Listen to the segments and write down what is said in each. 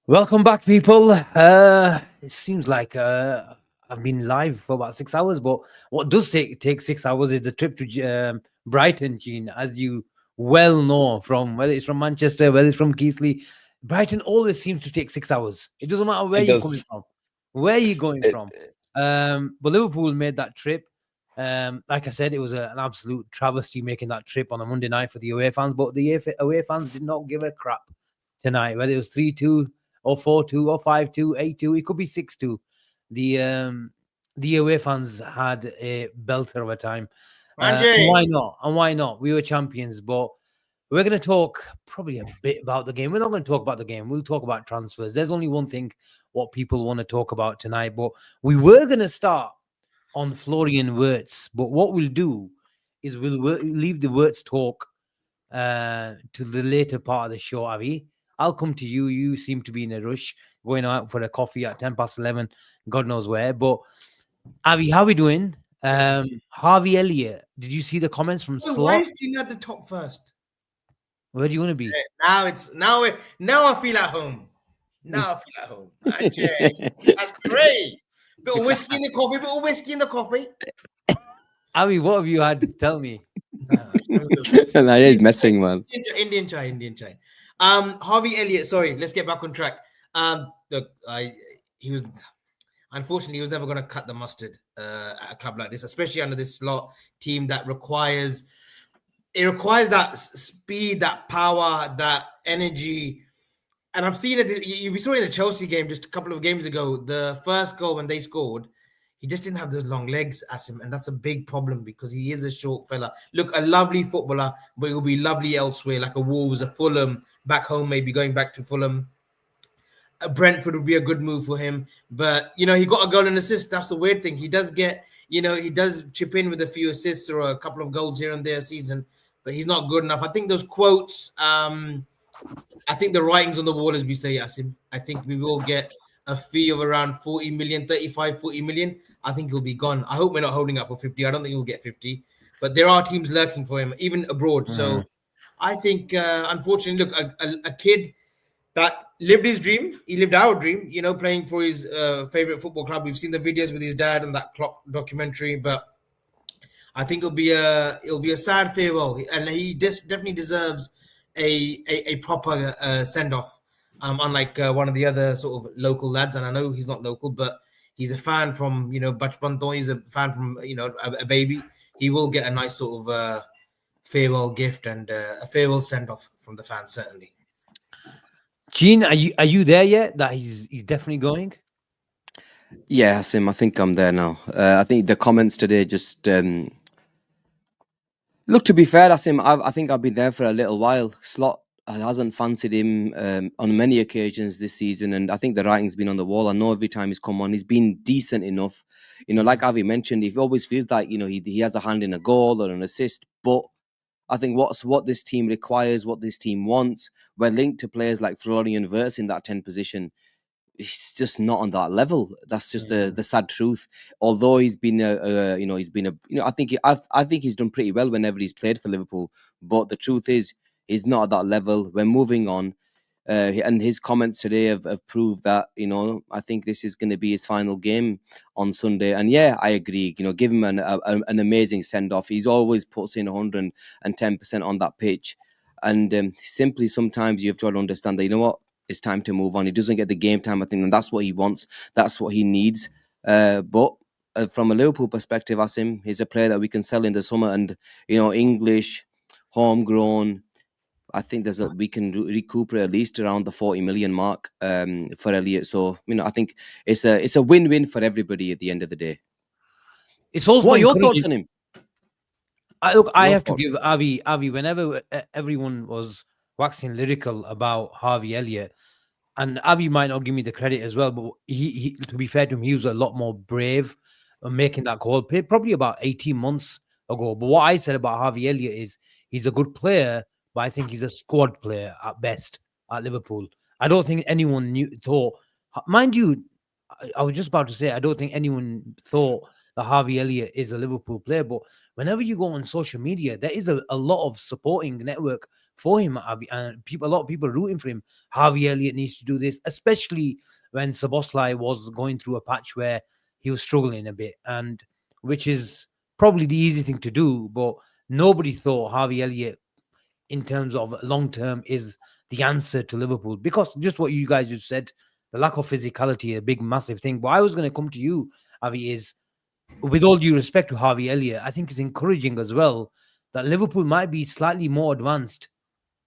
Welcome back, people. It seems like I've been live for about 6 hours, but what does take 6 hours is the trip to Brighton, Gene, as you well know, from whether it's from Manchester, whether it's from Keighley. Brighton always seems to take 6 hours. It doesn't matter where It you're coming does. from, where you're going It, from. But Liverpool made that trip. Like I said, it was an absolute travesty making that trip on a Monday night for the away fans, but the away fans did not give a crap tonight, whether it was 3-2 or 4-2 or 5-2, 8-2. It could be 6-2. The away fans had a belter of a time. And why Manji. not? And why not? We were champions, but we're going to talk probably a bit about the game. We're not going to talk about the game. We'll talk about transfers. There's only one thing what people want to talk about tonight, but we were going to start on Florian Wirtz. But what we'll do is we'll leave the Wirtz talk to the later part of the show, Avi. I'll come to you. You seem to be in a rush, going out for a coffee at 11:10, God knows where. But Avi, how we doing? Harvey Elliott, did you see the comments from Why Slot? is he at the top first? Where do you want to be? Now I feel at home. Now I feel at home. Manji. That's great. Bit of whiskey in the coffee. Bit of whiskey in the coffee. Avi, what have you had? Tell me. that is messing, man. Indian chai. Harvey Elliott. Sorry, let's get back on track. Look, he was unfortunately he was never going to cut the mustard at a club like this, especially under this Slot team that requires that speed, that power, that energy. And I've seen it. We saw it in the Chelsea game just a couple of games ago. The first goal when they scored, he just didn't have those long legs, Asim, and that's a big problem because he is a short fella. Look, a lovely footballer, but he'll be lovely elsewhere, like a Wolves, a Fulham, back home, maybe going back to Fulham. A Brentford would be a good move for him. But, he got a goal and assist. That's the weird thing. He does get, he does chip in with a few assists or a couple of goals here and there a season, but he's not good enough. I think those quotes, I think the writing's on the wall, as we say, Asim. I think we will get a fee of around 40 million, 35, 40 million. I think he'll be gone. I hope we're not holding up for 50. I don't think he'll get 50. But there are teams lurking for him, even abroad. So I think, unfortunately, look, a kid that lived his dream. He lived our dream, playing for his favorite football club. We've seen the videos with his dad and that Klopp documentary. But I think it'll be a sad farewell. And he definitely deserves a proper send-off. Unlike one of the other sort of local lads, and I know he's not local, but he's a fan from Bachpan to. He's a fan from a baby. He will get a nice sort of farewell gift and a farewell send-off from the fans, certainly. Gene, are you there yet? That he's definitely going. Yeah, Asim, I think I'm there now. I think the comments today just look. To be fair, Asim, I think I've been there for a little while. Slot hasn't fancied him on many occasions this season, and I think the writing's been on the wall. I know every time he's come on, he's been decent enough. Like Avi mentioned, he always feels like he has a hand in a goal or an assist. But I think what this team requires, what this team wants, we're linked to players like Florian Wirtz in that 10 position. He's just not on that level. That's just the sad truth. Although he's been I think he's done pretty well whenever he's played for Liverpool. But the truth is, he's not at that level. We're moving on. And his comments today have proved that, I think this is going to be his final game on Sunday. And yeah, I agree. Give him an amazing send-off. He's always puts in 110% on that pitch. And simply sometimes you have to understand that, you know what? It's time to move on. He doesn't get the game time, I think, and that's what he wants. That's what he needs. But from a Liverpool perspective, Asim, he's a player that we can sell in the summer. And, English, homegrown, I think we can recuperate at least around the 40 million mark for Elliott. So, I think it's a win-win for everybody at the end of the day. It's also what are your thoughts on him? I have to give Avi, whenever everyone was waxing lyrical about Harvey Elliott, and Avi might not give me the credit as well, but he to be fair to him, he was a lot more brave on making that goal, probably about 18 months ago. But what I said about Harvey Elliott is he's a good player, but I think he's a squad player at best at Liverpool. I don't think anyone thought, mind you, I was just about to say, I don't think anyone thought that Harvey Elliott is a Liverpool player, but whenever you go on social media, there is a lot of supporting network for him. And a lot of people rooting for him. Harvey Elliott needs to do this, especially when Szoboszlai was going through a patch where he was struggling a bit, and which is probably the easy thing to do. But nobody thought Harvey Elliott, in terms of long term, is the answer to Liverpool, because just what you guys just said, the lack of physicality, a big, massive thing. But I was going to come to you, Avi, is with all due respect to Harvey Elliott, I think it's encouraging as well that Liverpool might be slightly more advanced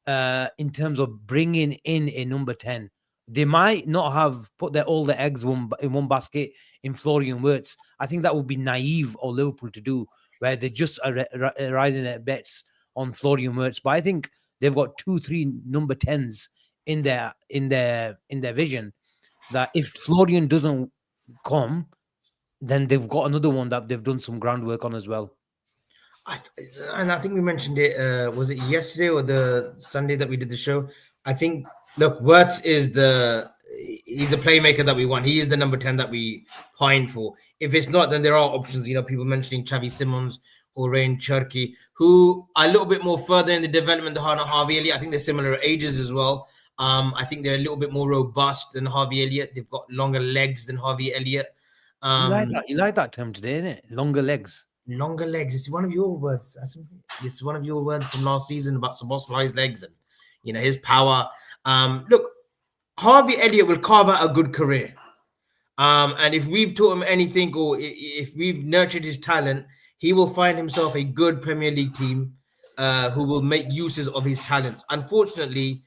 in terms of bringing in a number 10. They might not have put all the eggs in one basket in Florian Wirtz. I think that would be naive of Liverpool to do, where they just are riding their bets on Florian Wirtz. But I think they've got 2-3 number 10s in their vision, that if Florian doesn't come, then they've got another one that they've done some groundwork on as well. And I think we mentioned it. Was it yesterday or the Sunday that we did the show? I think, look, Wirtz he's the playmaker that we want. He is the number 10 that we pine for. If it's not, then there are options. People mentioning Xavi Simons or Rain Cherki, who are a little bit more further in the development than Harvey Elliott. I think they're similar ages as well. I think they're a little bit more robust than Harvey Elliott. They've got longer legs than Harvey Elliott. You like that term today, isn't it? Longer legs. Longer legs. It's one of your words. It's one of your words from last season about Szoboszlai's legs and his power. Look, Harvey Elliott will carve out a good career. And if we've taught him anything, or if we've nurtured his talent, he will find himself a good Premier League team who will make uses of his talents. Unfortunately,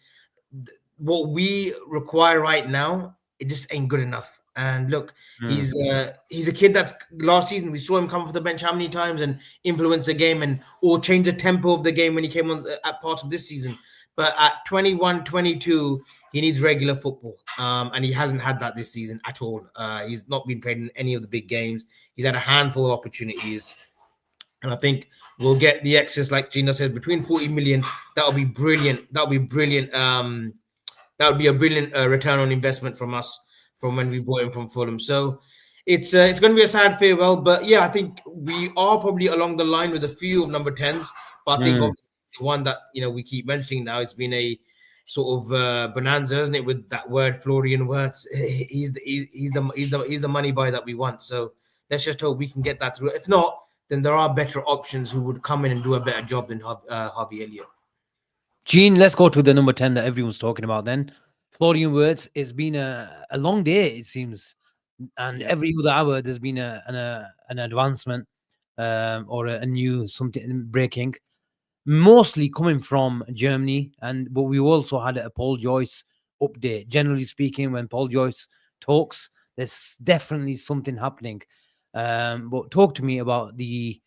what we require right now, it just ain't good enough. And look, he's a kid that's last season we saw him come off the bench how many times and influence the game or change the tempo of the game when he came on at part of this season. But at 21, 22, he needs regular football. And he hasn't had that this season at all. He's not been played in any of the big games. He's had a handful of opportunities. And I think we'll get the excess, like Gino says, between 40 million. That'll be brilliant. That'll be brilliant. That would be a brilliant return on investment from us from when we bought him from Fulham. So it's going to be a sad farewell. But yeah, I think we are probably along the line with a few of number 10s. But I think obviously the one that we keep mentioning now, it's been a sort of bonanza, isn't it? With that word, Florian Wirtz, he's the money buy that we want. So let's just hope we can get that through. If not, then there are better options who would come in and do a better job than Harvey Elliott. Gene, let's go to the number 10 that everyone's talking about then. Florian Wirtz. It's been a long day, it seems. And every other hour, there's been an advancement or a new something breaking. Mostly coming from Germany. But we also had a Paul Joyce update. Generally speaking, when Paul Joyce talks, there's definitely something happening. But talk to me about the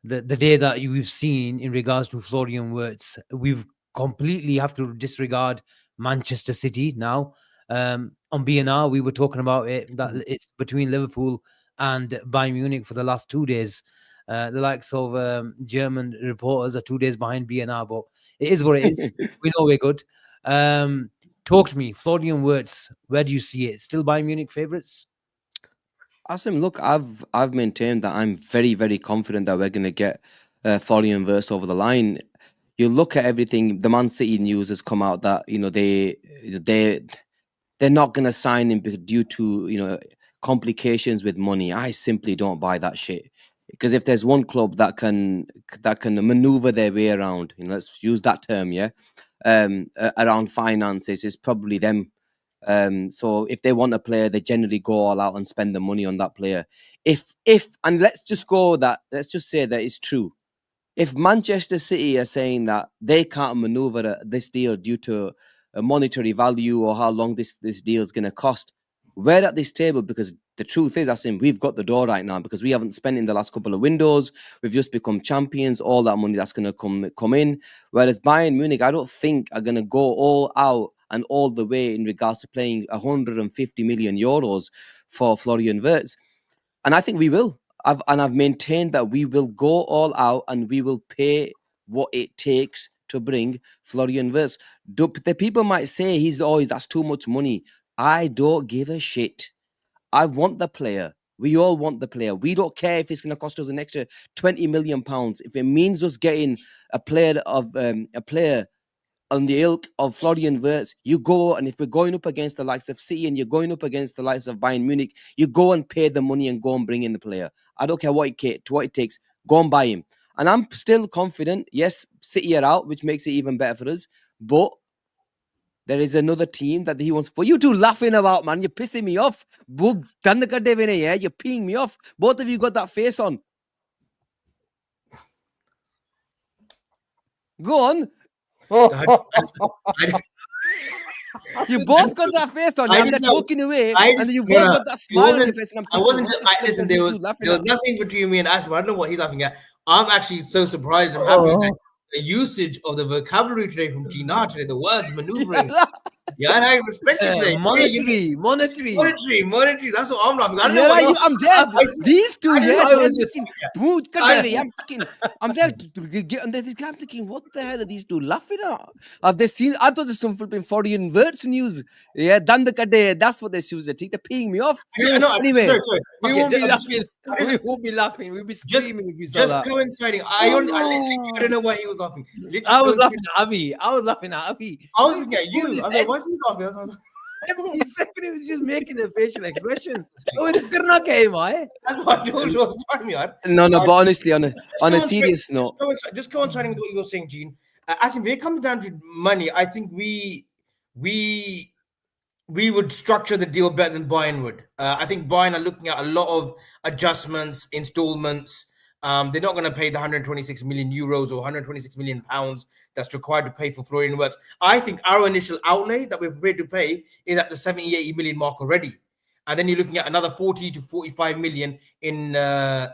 day that we've seen in regards to Florian Wirtz. We've completely have to disregard Manchester City now. On BNR, we were talking about it, that it's between Liverpool and Bayern Munich for the last 2 days. The likes of German reporters are 2 days behind BNR, but it is what it is. We know we're good. Talk to me, Florian Wirtz, where do you see it? Still Bayern Munich favourites? Asim, look, I've maintained that I'm very, very confident that we're going to get Florian Wirtz over the line. You look at everything. The Man City news has come out that they're not going to sign him due to complications with money. I simply don't buy that shit. Because if there's one club that can maneuver their way around, let's use that term, around finances, it's probably them. So if they want a player, they generally go all out and spend the money on that player. And let's just say that it's true. If Manchester City are saying that they can't maneuver this deal due to a monetary value or how long this deal is going to cost, we're at this table because the truth is, Asim, we've got the door right now because we haven't spent in the last couple of windows. We've just become champions. All that money that's going to come in. Whereas Bayern Munich, I don't think are going to go all out and all the way in regards to playing 150 million euros for Florian Wirtz. And I think we will. I've maintained that we will go all out and we will pay what it takes to bring Florian Wirtz. The people might say that's too much money. I don't give a shit. I want the player. We all want the player. We don't care if it's going to cost us an extra £20 million. If it means us getting a player on the ilk of Florian Wirtz, you go, and if we're going up against the likes of City and you're going up against the likes of Bayern Munich, you go and pay the money and go and bring in the player. I don't care what it takes. Go and buy him. And I'm still confident. Yes, City are out, which makes it even better for us. But there is another team that he wants. For you two laughing about, man, you're pissing me off. Yeah, you're peeing me off. Both of you got that face on. Go on. You both got that face on, and they're talking away, and then you both got that smile on your face. And listen, there was nothing between me and Asim. I don't know what he's laughing at. I'm actually so surprised and happy that the usage of the vocabulary today from Gina today, the words maneuvering. Yeah, and I respect you today. Monetary. That's what I'm laughing at. I'm dead. These two, I'm dead. I'm thinking, what the hell are these two laughing at? Have they seen? I thought there's some flipping Florian Wirtz news. Yeah, that's what they use. They're peeing me off. Anyway, sorry. We won't be laughing. We won't be laughing. We'll be screaming if you saw that. Just coinciding. I don't know why he was laughing. I was laughing at Avi. I was looking at you. I was like, why is he laughing? Every second he was just making a facial expression. Oh, not game, eh? That's what George was talking me on. No, but honestly, on a serious note, just coinciding with what you're saying, Gene. Asim, when it comes down to money, I think we would structure the deal better than Bayern would. I think Bayern are looking at a lot of adjustments, installments. They're not going to pay the 126 million euros or 126 million pounds that's required to pay for Florian Wirtz. I think our initial outlay that we're prepared to pay is at the 70, 80 million mark already. And then you're looking at another 40 to 45 million in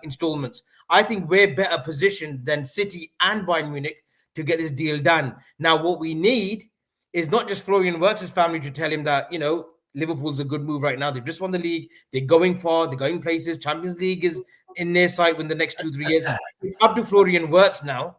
installments. I think we're better positioned than City and Bayern Munich to get this deal done. Now, what we need is not just Florian Wirtz's family to tell him that, Liverpool's a good move right now. They've just won the league. They're going far. They're going places. Champions League is in their sight in the next 2-3 years. It's up to Florian Wirtz now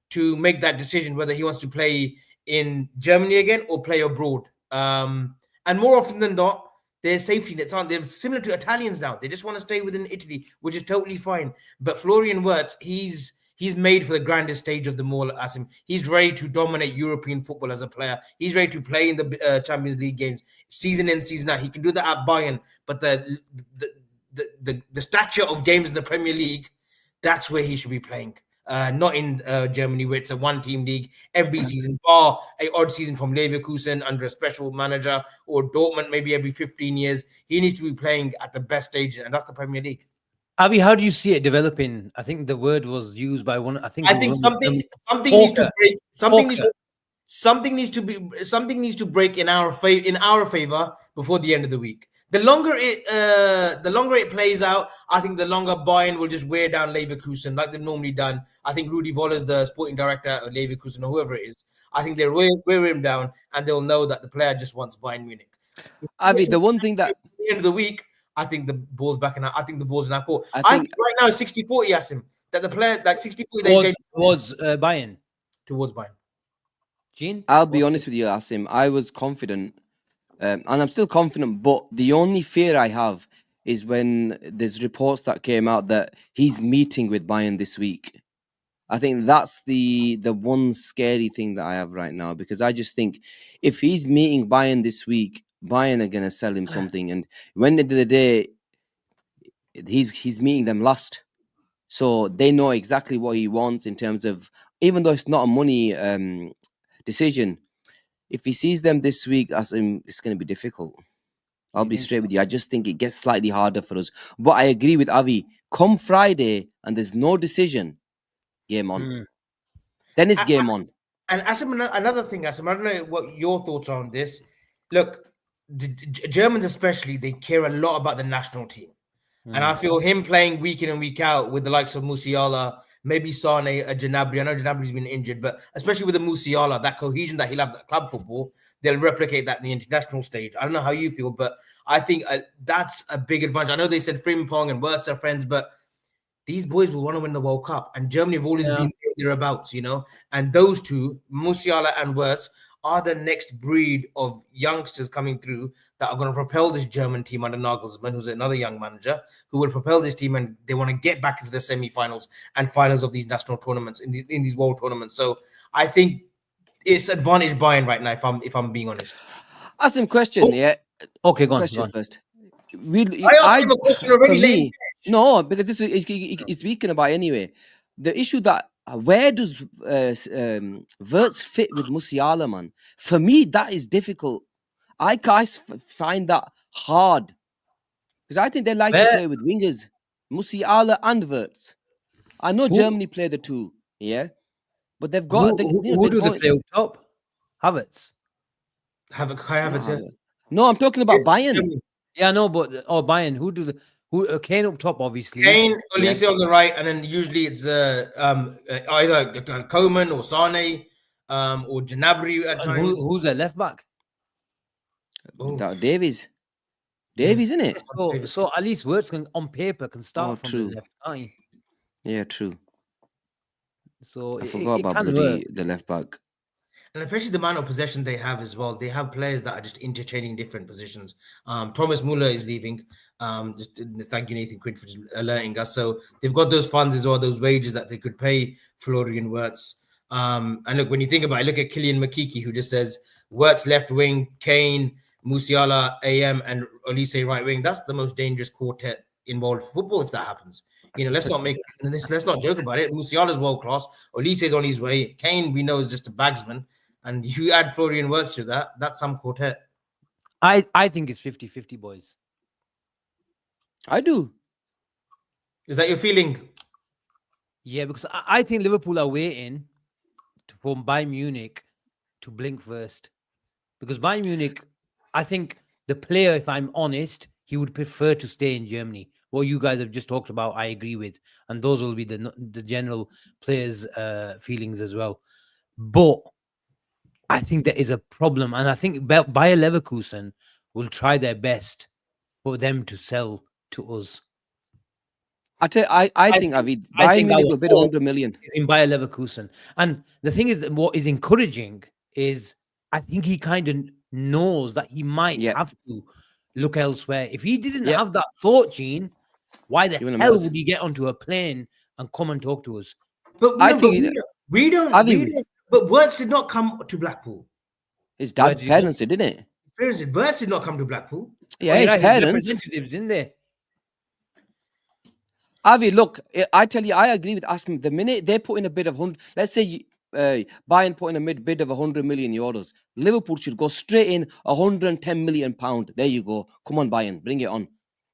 to make that decision whether he wants to play in Germany again or play abroad. And more often than not, their safety nets aren't. They're similar to Italians now. They just want to stay within Italy, which is totally fine. But Florian Wirtz, he's made for the grandest stage of them all, Asim. He's ready to dominate European football as a player. He's ready to play in the Champions League games, season in, season out. He can do that at Bayern, but the stature of games in the Premier League, that's where he should be playing. Not in Germany, where it's a one-team league every season, bar an odd season from Leverkusen under a special manager, or Dortmund maybe every 15 years. He needs to be playing at the best stage, and that's the Premier League. Avi, how do you see it developing? I think the word was used by one. I think something needs to break. Something needs to break in our favor before the end of the week. The longer it plays out, I think the longer Bayern will just wear down Leverkusen like they've normally done. I think Rudi Voller's the sporting director of Leverkusen or whoever it is. I think they'll wear him down, and they'll know that the player just wants Bayern Munich. Avi, the one thing that at the end of the week, I think the ball's back in our court. I think right now it's 60-40, Asim. That the player, like 60-40 towards Bayern. Towards Bayern. Gene? I'll be honest with you, Asim. I was confident, and I'm still confident, but the only fear I have is when there's reports that came out that he's meeting with Bayern this week. I think that's the one scary thing that I have right now, because I just think if he's meeting Bayern this week, Bayern are going to sell him something. And when at the end of the day, he's meeting them last. So they know exactly what he wants in terms of, even though it's not a money decision, if he sees them this week, it's going to be difficult. I'll be straight with you. I just think it gets slightly harder for us. But I agree with Avi. Come Friday and there's no decision, game on. Then it's game on. And Asim, another thing, Asim, I don't know what your thoughts are on this. Look, the Germans especially, they care a lot about the national team. And I feel him playing week in and week out with the likes of Musiala, maybe Sane, Gnabry. I know Gnabri's been injured, but especially with the Musiala, that cohesion that he'll have at club football, they'll replicate that in the international stage. I don't know how you feel, but I think that's a big advantage. I know they said Frimpong and Wirtz are friends, but these boys will want to win the World Cup. And Germany have always been thereabouts, And those two, Musiala and Wirtz, are the next breed of youngsters coming through that are going to propel this German team under Nagelsmann, who's another young manager, who will propel this team, and they want to get back into the semi-finals and finals of these national tournaments, in these world tournaments. So I think it's advantage Bayern right now. If I'm being honest, Ask him question. Yeah, Okay, go on. question Go on. first. I asked him a question already. For me, no, because this is he's speaking about anyway. The issue that where does Wirtz fit with Musiala, man? For me, that is difficult. I find that hard because I think they like to Where- play with wingers, Musiala and Wirtz. I know Who- Germany play the two, yeah, but they've got Who do they play up top? Havertz. Kai Havertz here. No, I'm talking about Bayern. Yeah, no, but Bayern. Who Kane up top, obviously. Kane, Olise on the right, and then usually it's either Coman or Sane or Gnabry at And times. who's their left back? Oh. Davies, isn't it? So at least Wirtz on paper can start from true. the left line. Yeah, true. So I forgot about can work. the left back. And especially the amount of possession they have as well. They have players that are just interchanging different positions. Thomas Muller is leaving. Just thank you, Nathan Quinn, for just alerting us. So they've got those funds as well, those wages that they could pay Florian Wirtz. And look, when you think about it, look at Kylian Makiki, who just says Wirtz left wing, Kane, Musiala, AM, and Olise right wing. That's the most dangerous quartet involved in football if that happens. Let's not joke about it. Musiala's world class. Olise's on his way. Kane, we know, is just a bagsman. And you add Florian Wirtz to that, that's some quartet. I think it's 50-50, boys. I do. Is that your feeling? Yeah, because I think Liverpool are waiting for Bayern Munich to blink first. Because Bayern Munich, I think the player, if I'm honest, he would prefer to stay in Germany. What you guys have just talked about, I agree with. And those will be the general players' feelings as well. But I think there is a problem. And I think Bayer Leverkusen will try their best for them to sell to us. I think Bayern Munich will bid 100 million. Is in Bayer Leverkusen. And the thing is, what is encouraging is I think he kind of knows that he might have to look elsewhere. If he didn't have that thought, Gene, why the hell would he get onto a plane and come and talk to us? But we don't. But Wirtz did not come to Blackpool. His dad's parents did, didn't it? Wirtz did not come to Blackpool. Yeah, his parents. Representatives in there. Avi, look, I tell you, I agree with Asim. The minute they put in a bid of 100, let's say Bayern put in a bid of 100 million euros, Liverpool should go straight in 110 million pound. There you go. Come on, Bayern, bring it on.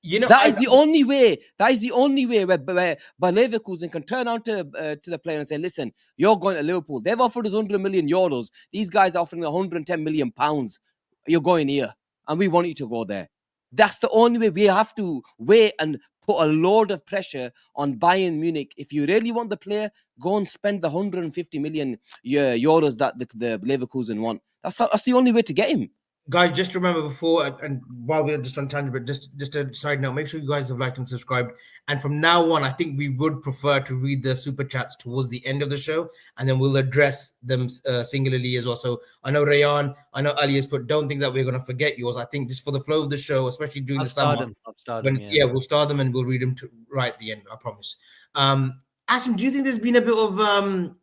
That is the only way. That is the only way where Leverkusen can turn around to the player and say, "Listen, you're going to Liverpool. They've offered us 100 million euros. These guys are offering 110 million pounds. You're going here, and we want you to go there." That's the only way. We have to wait and put a load of pressure on Bayern Munich. If you really want the player, go and spend the 150 million euros that the Leverkusen want. That's the only way to get him. Guys, just remember before, and while we're just on tangent, but just a side note, make sure you guys have liked and subscribed. And from now on, I think we would prefer to read the super chats towards the end of the show, and then we'll address them singularly as well. So I know Rayan, I know Ali has put, don't think that we're going to forget yours. I think just for the flow of the show, especially during the summer, we'll start them and we'll read them right at the end, I promise. Asim, do you think there's been a bit of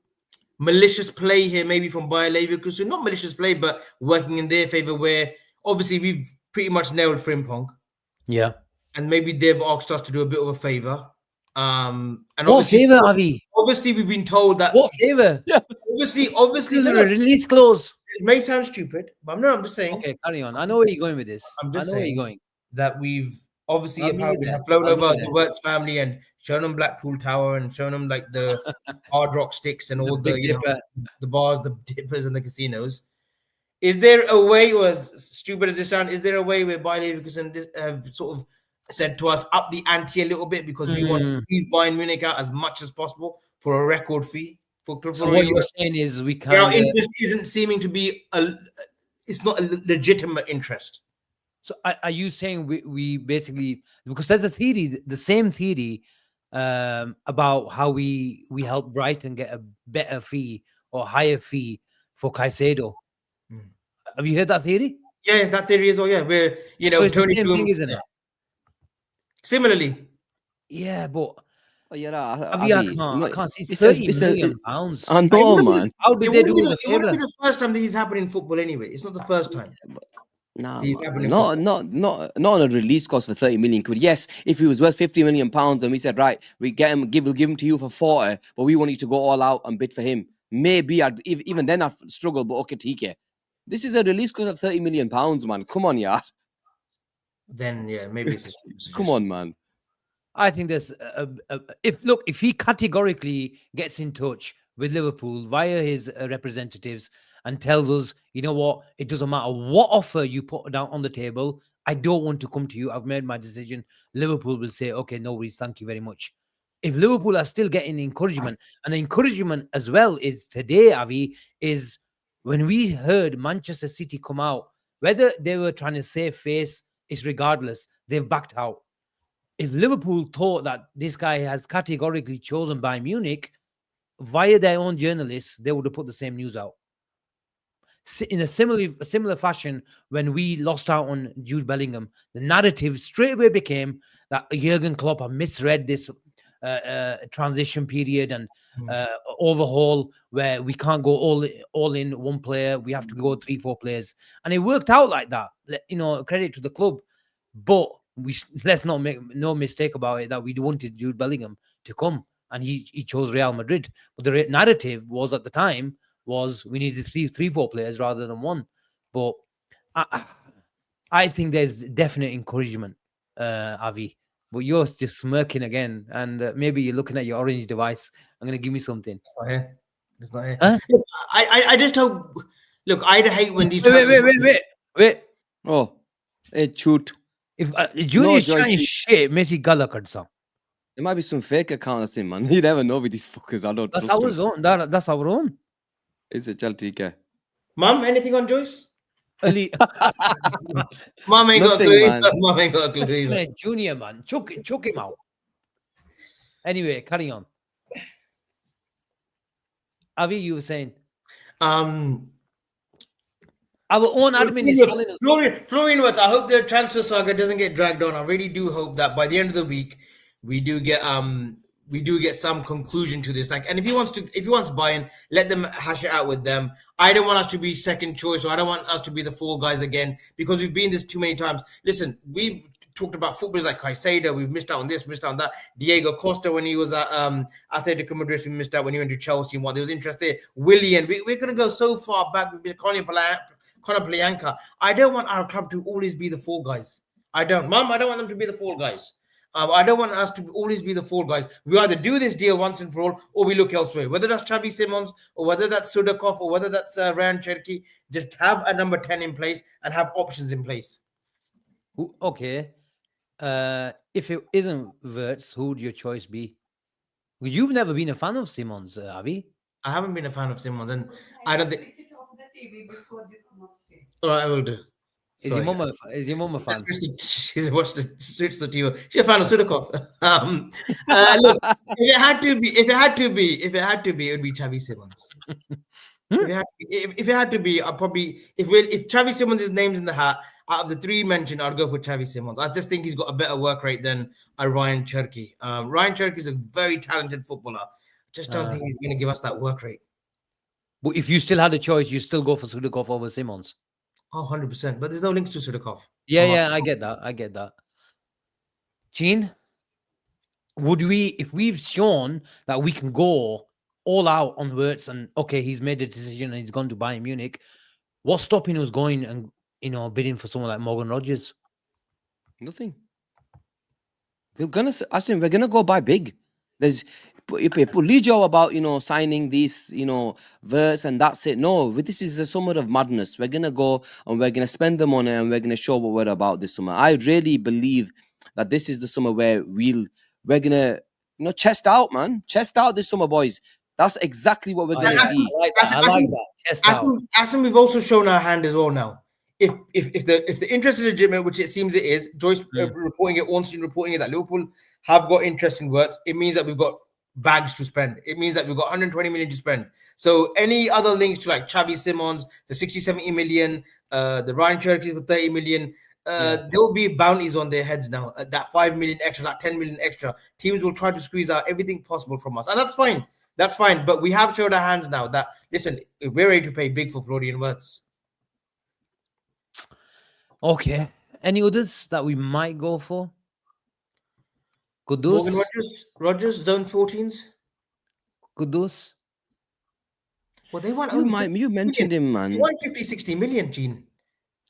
malicious play here, maybe from Bayer Leverkusen? Not malicious play, but working in their favor, where obviously we've pretty much nailed Frimpong. Yeah. And maybe they've asked us to do a bit of a favor. And what favor, Avi? Obviously, we've been told that. What favor? Yeah. Obviously, there's a release clause. This may sound stupid, but I'm just saying. Okay, carry on. I know where you're going with this. I know where you're going. That we've obviously apparently have flown over the Wirtz family and shown them Blackpool Tower and shown them like the Hard Rock sticks and all the bars, the dippers, and the casinos. Is there a way, or as stupid as this sounds, is there a way where Bayern Leverkusen have sort of said to us, up the ante a little bit because we want to squeeze Bayern Munich out as much as possible for a record fee? So what you're saying is we can't. Our interest isn't seeming to be it's not a legitimate interest. So are you saying we basically, because there's a theory, the same theory about how we help Brighton get a better fee or higher fee for Caicedo? Have you heard that theory? Yeah, that theory as well. Yeah, where so it's the same thing, isn't it? Similarly. Yeah, but Oh, yeah, Avi, I can't see 30 million pounds. I know, man. How did they do us a It wouldn't favor? be the first time that he's happened in football anyway. It's not the first time. Nah, He's man. happened in Not on a release cost for 30 million quid. Yes, if he was worth 50 million pounds and we said, right, we'll give him to you for 40, but we want you to go all out and bid for him. Maybe even then I'd struggle, but okay, TK. This is a release cost of 30 million pounds, man. Come on, yeah. Then yeah, maybe it's Come on, man. I think there's if he categorically gets in touch with Liverpool via his representatives and tells us, you know what, it doesn't matter what offer you put down on the table, I don't want to come to you. I've made my decision. Liverpool will say, okay, no worries, thank you very much. If Liverpool are still getting encouragement, and the encouragement as well is today, Avi, is when we heard Manchester City come out, whether they were trying to save face, is regardless, they've backed out. If Liverpool thought that this guy has categorically chosen Bayern Munich via their own journalists, they would have put the same news out. In a similar fashion, when we lost out on Jude Bellingham, the narrative straight away became that Jurgen Klopp had misread this transition period and overhaul where we can't go all in one player. We have to go 3-4 players, and it worked out like that. You know, credit to the club, but let's not make no mistake about it that we wanted Jude Bellingham to come, and he chose Real Madrid. But the narrative was at the time was we needed 3-4 players rather than one. But I think there's definite encouragement, Avi. But you're just smirking again, and maybe you're looking at your orange device. I'm going to give me something. It's not here. It's not here. Huh? Look, I just hope. Look, I'd hate when these. Wait. Oh, it shoot. If Junior's Joyce, trying shit, Messi gala karsa. There might be some fake accounts in, man. You never know with these fuckers. I don't That's trust them. our own. That's our own. Is it Chelsea? Mum, anything on Joyce? Ali, Mum ain't got a Nothing, clue. man. Mum ain't got a clue. that's either. my Junior, man. Choke him out. Anyway, carry on. Avi, you were saying our own admin is telling us. Florian Wirtz, I hope the transfer saga doesn't get dragged on. I really do hope that by the end of the week we do get some conclusion to this. Like, and if he wants Bayern, let them hash it out with them. I don't want us to be second choice, or I don't want us to be the fall guys again, because we've been this too many times. Listen, we've talked about footballers like Caicedo. We've missed out on this, missed out on that. Diego Costa, when he was at Atletico Madrid, we missed out when he went to Chelsea and what there was interest there. Willian, we're going to go so far back with Conor Playanka. I don't want our club to always be the fall guys. I don't. Mum, I don't want them to be the fall guys. I don't want us to always be the fall guys. We either do this deal once and for all, or we look elsewhere. Whether that's Xavi Simons, or whether that's Sudakov, or whether that's Ryan Cherki, just have a number 10 in place and have options in place. Okay. If it isn't Wirtz, who would your choice be? Well, you've never been a fan of Simons, Avi. I haven't been a fan of Simons, and I don't think. All right, I will do. Is your mum a fan? She's watched the switch the TV. She's a fan of Sudakov. Look, if it had to be, it would be Xavi Simons. If it had to be, I'd probably if Xavi Simons' name's in the hat, out of the three mentioned, I'd go for Xavi Simons. I just think he's got a better work rate than Ryan Cherki. Ryan Cherki is a very talented footballer. Just don't think he's going to give us that work rate. But if you still had a choice, you still go for Sudakov over Simons. Oh, 100%. But there's no links to Sudakov. Yeah, I get that. Gene, would we, if we've shown that we can go all out on Wirtz and okay, he's made a decision and he's gone to Bayern Munich, what's stopping us going and bidding for someone like Morgan Rogers? Nothing. We're gonna go buy big. There's people Lijo about signing these Wirtz and that's it. No, this is a summer of madness. We're gonna go and we're gonna spend the money and we're gonna show what we're about this summer. I really believe that this is the summer where we're gonna chest out, man. Chest out this summer, boys. That's exactly what we're gonna see. I like that. Chest out. Asim, we've also shown our hand as well now. If the interest is legitimate, which it seems it is, Joyce reporting it, Ornstein reporting it, that Liverpool have got interest in Wirtz, it means that we've got bags to spend. It means that we've got 120 million to spend. So any other links to like Xavi Simons, the 60-70 million, the Ryan Cherki for 30 million, there will be bounties on their heads now. That 5 million extra, that 10 million extra. Teams will try to squeeze out everything possible from us, and that's fine. That's fine. But we have showed our hands now that listen, we're ready to pay big for Florian Wirtz. Okay. Any others that we might go for? Morgan Kudus. Rogers, zone 14s. Kudus. Well, they want You mentioned him, man. They want 50, 60 million, Gene.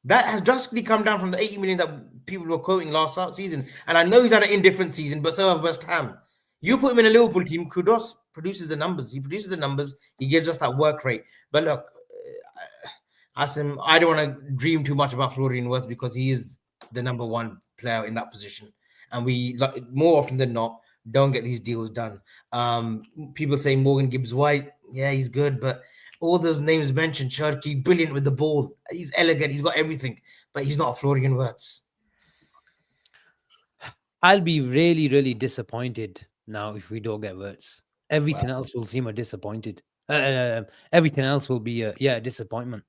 That has drastically come down from the 80 million that people were quoting last season. And I know he's had an indifferent season, but so have West Ham. You put him in a Liverpool team, Kudus produces the numbers. He produces the numbers. He gives us that work rate. But look, Asim, I don't want to dream too much about Florian Wirtz because he is the number one player in that position. And we, more often than not, don't get these deals done. People say Morgan Gibbs-White. Yeah, he's good, but all those names mentioned, Cherki, brilliant with the ball. He's elegant. He's got everything, but he's not a Florian Wirtz. I'll be really, really disappointed now if we don't get Wirtz. Everything else will seem a disappointed. Everything else will be a disappointment.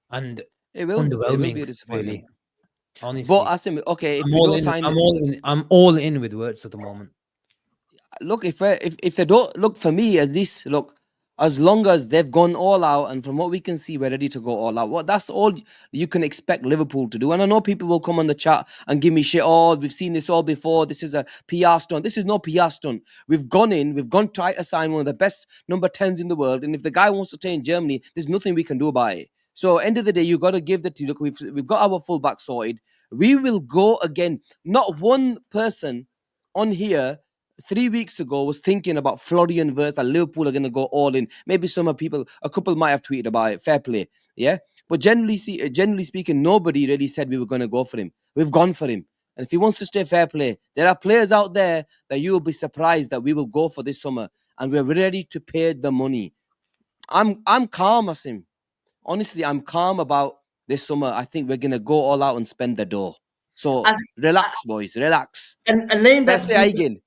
And It will underwhelming, be a disappointment. really. Honestly. But Asim, okay, if we don't sign, I'm all in with Wirtz at the moment. Look, if they don't look, for me at least, look, as long as they've gone all out, and from what we can see, we're ready to go all out. Well, that's all you can expect Liverpool to do. And I know people will come on the chat and give me shit. Oh, we've seen this all before. This is a PR stunt. This is no PR stunt. We've gone to try to sign one of the best number 10s in the world. And if the guy wants to stay in Germany, there's nothing we can do about it. So end of the day, you got to give the team. Look, we've got our fullback sorted. We will go again. Not one person on here 3 weeks ago was thinking about Florian Wirtz that Liverpool are going to go all in. Maybe a couple might have tweeted about it. Fair play, yeah. But generally speaking, nobody really said we were going to go for him. We've gone for him, and if he wants to stay, fair play. There are players out there that you will be surprised that we will go for this summer, and we're ready to pay the money. I'm calm, Asim. Honestly, I'm calm about this summer. I think we're going to go all out and spend the dough. So relax, boys, relax. And name that. Let's say again.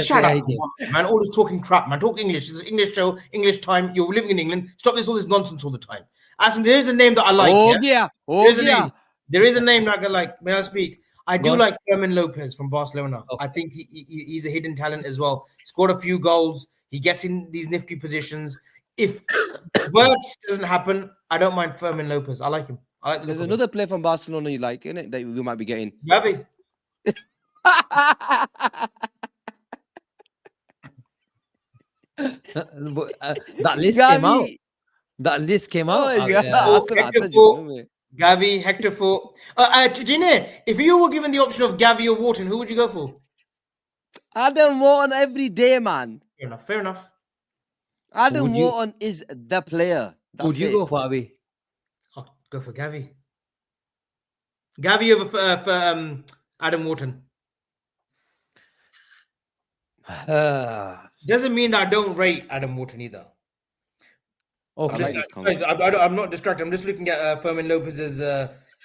Shut up, man. All this talking crap, man. Talk English. It's an English show, English time. You're living in England. Stop all this nonsense all the time. Asim, there is a name that I like. There is a name that I like. May I speak? I do like Fermin Lopez from Barcelona. Okay. I think he's a hidden talent as well. Scored a few goals. He gets in these nifty positions. If Wirtz doesn't happen, I don't mind Fermin Lopez. I like him. There's another player from Barcelona you like, innit, that we might be getting. Gavi. That list came out. That list came out. Gavi, Hector Fort. Gine, if you were given the option of Gavi or Wharton, who would you go for? Adam Wharton every day, man. Fair enough. Adam Wharton is the player. Would you go for Gavi? I'll go for Gavi. Gavi over for Adam Wharton. Doesn't mean that I don't rate Adam Wharton either. Okay. I'm not distracted. I'm just looking at Fermin Lopez's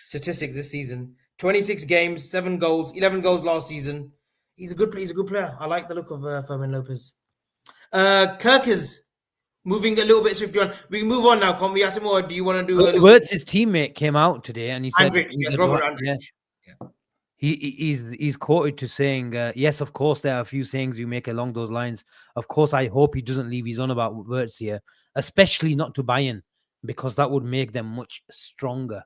statistics this season. 26 games, 7 goals, 11 goals last season. He's a good player. I like the look of Fermin Lopez. Kirk is moving a little bit swiftly on. We can move on now, can't we, Asim, or do you want to do... Wirtz's teammate came out today and he said... Robert Andrich. Yeah. He's quoted to saying, yes, of course, there are a few sayings you make along those lines. Of course, I hope he doesn't leave his on about Wirtz here, especially not to Bayern, because that would make them much stronger.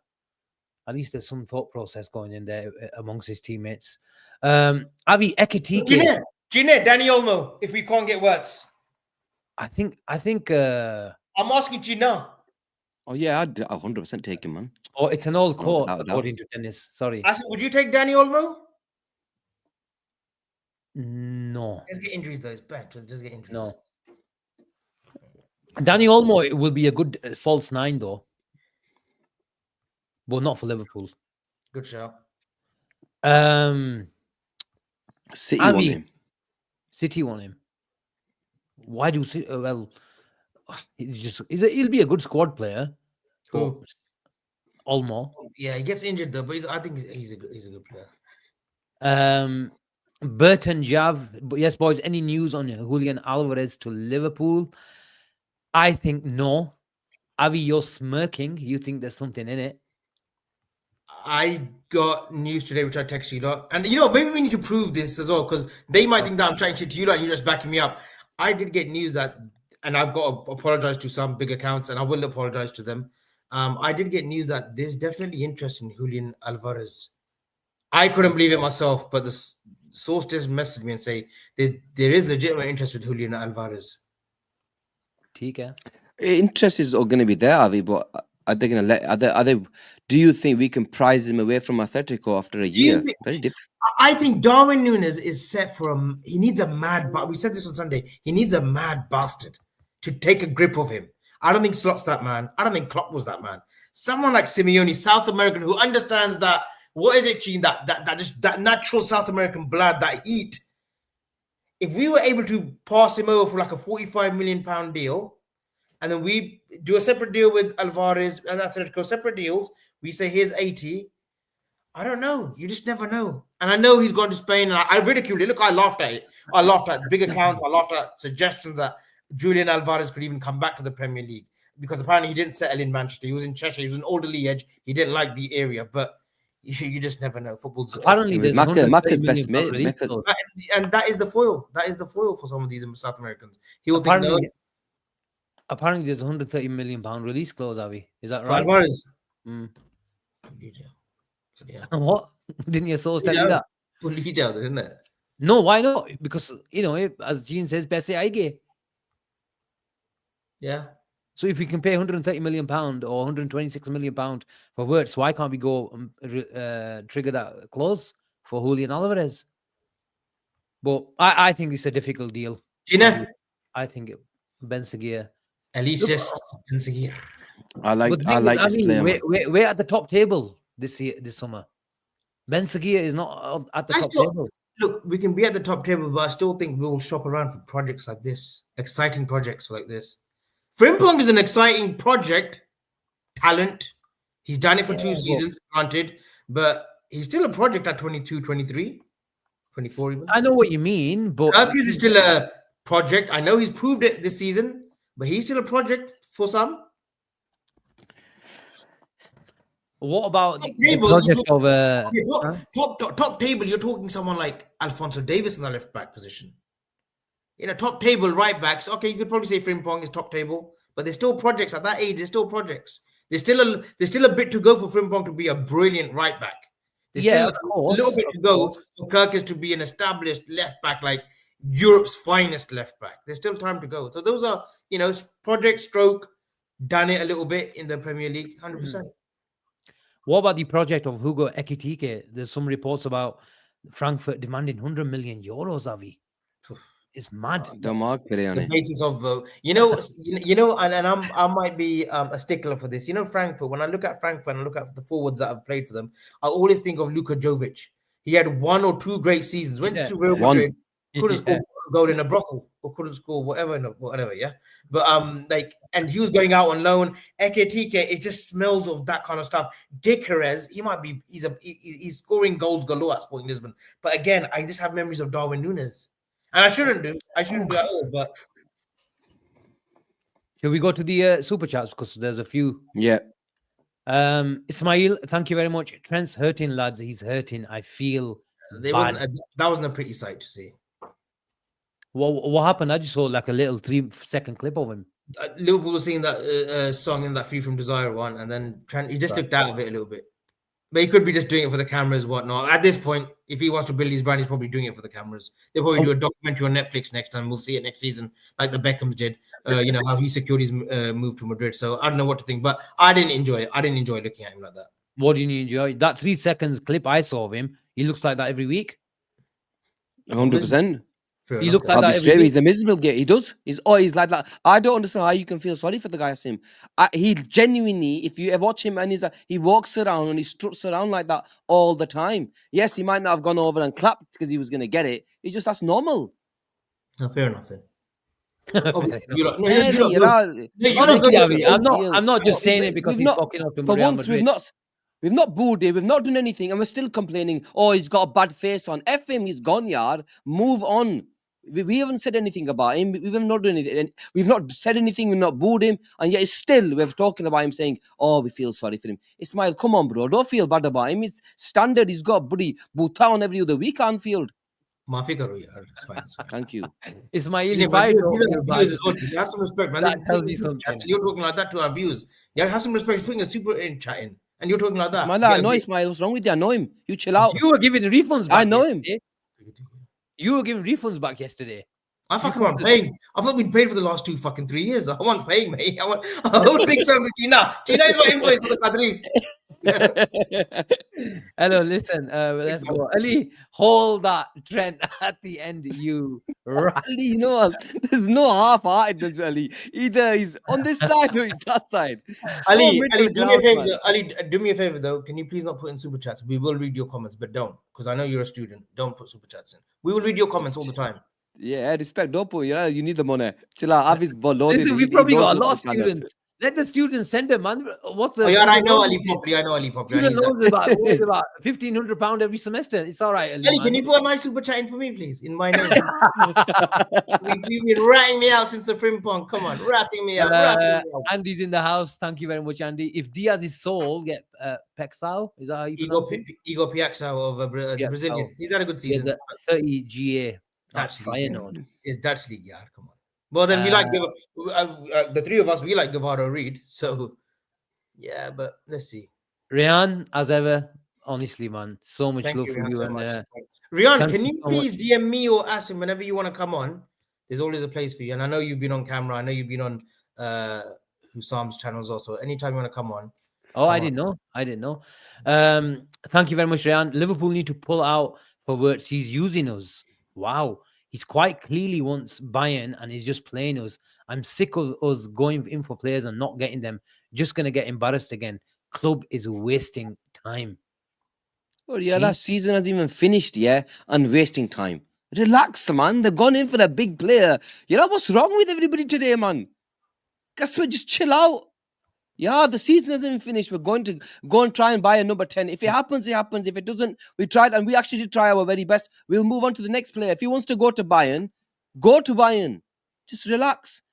At least there's some thought process going in there amongst his teammates. Avi Ekitike. Gine, Danny Olmo, if we can't get Wirtz. I think. I'm asking you now. Oh, yeah, I'd 100% take him, man. Oh, it's an old quote, according to Dennis. Sorry. Would you take Danny Olmo? No. Let's get injuries, though. It's bad. Just get injuries. No. Danny Olmo will be a good false 9, though. But not for Liverpool. Good shout. City won him. City won him. Why do City... well... he'll be a good squad player. Who? Olmo. Yeah, he gets injured though, but I think he's a good player. Burton Jav. Yes, boys. Any news on Julian Alvarez to Liverpool? I think no. Avi, you're smirking. You think there's something in it? I got news today, which I text you lot. And you know, maybe we need to prove this as well, because they might think that I'm trying shit to you lot and you're just backing me up. I did get news that, and I've got to apologize to some big accounts, and I will apologize to them. I did get news that there's definitely interest in Julian Alvarez. I couldn't believe it myself, but the source just messaged me and say there is legitimate interest with Julian Alvarez. TK. Interest is going to be there, Avi, but are they going to let? Are they? Do you think we can prize him away from Atletico after a year? Very difficult. I think Darwin Núñez is set for he needs a mad. But we said this on Sunday. He needs a mad bastard to take a grip of him. I don't think Slot's that man. I don't think Klopp was that man. Someone like Simeone, South American, who understands that. What is it, Gene? That natural South American blood, that heat. If we were able to pass him over for like a £45 million deal, and then we do a separate deal with Alvarez and Atletico, separate deals, we say here's 80. I don't know. You just never know. And I know he's gone to Spain, and I ridiculed it. Look, I laughed at it. I laughed at big accounts. I laughed at suggestions that Julian Alvarez could even come back to the Premier League, because apparently he didn't settle in Manchester. He was in Cheshire. He was an elderly edge. He didn't like the area, but you just never know. Football's apparently there's Macca's best mate, and that is the foil. That is the foil for some of these South Americans. He will apparently, think, apparently there's £130 million release clause, Avi. Is that for right? Alvarez. Yeah. What? Didn't your source tell you that? Didn't it? No, why not? Because, you know, as Gene says, Bessie Aige. Yeah. So if we can pay £130 million or £126 million for Wirtz, why can't we go trigger that clause for Julian Alvarez? But I think it's a difficult deal. Gina? I think Ben Seguir. Alicius Ben Seguir. I like this player. We're at the top table this summer. Ben Seguir is not at the top table. Look, we can be at the top table, but I still think we'll shop around for projects like this, exciting projects like this. Frimpong is an exciting project, talent. He's done it for 2 seasons, granted, but he's still a project at 22, 23, 24 even. I know what you mean, but... Hercules is still a project. I know he's proved it this season, but he's still a project for some. What about the project of... Top table, you're talking someone like Alphonso Davies in the left-back position. In a top table right backs, okay, you could probably say Frimpong is top table, but there's still projects at that age. There's still projects. There's still a bit to go for Frimpong to be a brilliant right back. There's still a little bit to go for Kirkus to be an established left back, like Europe's finest left back. There's still time to go. So those are, project stroke, done it a little bit in the Premier League, 100%. What about the project of Hugo Ekitike? There's some reports about Frankfurt demanding €100 million, Avi. It's mad. The basis of and I might be a stickler for this. Frankfurt. When I look at Frankfurt and I look at the forwards that have played for them, I always think of Luka Jovic. He had 1 or 2 great seasons. Went to Real Madrid, couldn't score a goal in a brothel or couldn't score whatever. Yeah, but and he was going out on loan. Ekitike, it just smells of that kind of stuff. Gyökeres, he's scoring goals galore at Sporting Lisbon. But again, I just have memories of Darwin Núñez. And I shouldn't do at all, but... Shall we go to the super chats? Because there's a few. Yeah. Ismail, thank you very much. Trent's hurting, lads. He's hurting. I feel that wasn't a pretty sight to see. What happened? I just saw like a little 3-second clip of him. Liverpool was seeing that song in that Free From Desire one, and then Trent, he just looked out of it a little bit. But he could be just doing it for the cameras, whatnot. At this point, if he wants to build his brand, he's probably doing it for the cameras. They'll probably do a documentary on Netflix next time. We'll see it next season, like the Beckhams did. How he secured his move to Madrid. So I don't know what to think, but I didn't enjoy it. I didn't enjoy looking at him like that. What didn't you enjoy? That 3 seconds clip I saw of him, he looks like that every week. 100%. He looked like that every week. He's a miserable guy. He does. He's always like that. I don't understand how you can feel sorry for the guy, Asim. He genuinely, if you ever watch him, and he walks around and he struts around like that all the time. Yes, he might not have gone over and clapped because he was going to get it. That's normal. No, fair enough then. Honestly, I'm not just saying it because he's fucking up. For once, we've not booed him. We've not done anything, and we're still complaining. Oh, he's got a bad face on. F him. He's gone, yard. Move on. We haven't said anything about him. We've not done anything. And we've not said anything. We've not booed him. And yet still we're talking about him saying, oh, we feel sorry for him. Ismail, come on, bro. Don't feel bad about him. It's standard. He's got buddy Buta on every other week on field. Maafi karo yaar. It's fine. It's fine. Thank you. Ismail, Yeah, if but I these don't are feel the bad, viewers as well. You have some respect, man. that They're tells putting you super something. chats and you're talking like that to our viewers. Yeah, have some respect. Putting a super in chatting, and you're talking like that. Ismail, Yeah, I know yeah. Ismail. What's wrong with you? I know him. You chill out. You were giving refunds back I know him. yesterday. You were giving refunds back yesterday. I fucking want paying. I've not been paid for the last 3 years. I want paying, mate. I want big sum with Gina. Gina is my invoice for the Qadri. Hello, listen, let's go. Ali, hold that trend at the end, you right. Ali, you know what? There's no half-heartedness, Ali. Either he's on this side or he's that side. Ali, No Ali, middle do me a ground, favor. man. Ali, do me a favor though. Can you please not put in super chats? We will read your comments, but don't, because I know you're a student. Don't put super chats in. We will read your comments all the time. Yeah, respect. Don't put. Yeah, you need the money. Chill out. Have his loaded. Listen, we've probably got a lot of students. Let the students send them, man. What's the? Oh, yeah, I know Ali properly. I know Ali properly. Student loans is about £1,500 every semester. It's all right, Ali. Ali, Man. can you put a nice super chat in for me, please? In my name. You've been ratting me out since the Frimpong. Come on, ratting me out. ratting me out. Andy's in the house. Thank you very much, Andy. If Diaz is sold, get Pexal. Is that how you pronounce it? Igor Piaxao of the Brazilian. He's had a good season. Yeah, 30 GA. That's Feyenoord. It's Dutch league, yeah. Come on. Well, then we like the three of us. We like Guevara Reed. So yeah, but let's see. Rian, as ever, honestly, man, so much Thank love you, for Rian, you. so And much. Rian, thank can you you so please DM me or Asim whenever you want to come on? There's always a place for you. And I know you've been on camera. I know you've been on Husam's channels also. Anytime you want to come on. I didn't know. Thank you very much, Rian. Liverpool need to pull out for Wirtz. He's using us. Wow. He's quite clearly wants Bayern and he's just playing us. I'm sick of us going in for players and not getting them. Just going to get embarrassed again. Club is wasting time. Well, yeah, that season hasn't even finished, yeah, and wasting time. Relax, man. They've gone in for a big player. You know what's wrong with everybody today, man? Guess what? Just chill out. Yeah, the season hasn't even finished. We're going to go and try and buy a number 10. If it happens, it happens. If it doesn't, we tried and we actually did try our very best. We'll move on to the next player. If he wants to go to Bayern, go to Bayern. Just relax.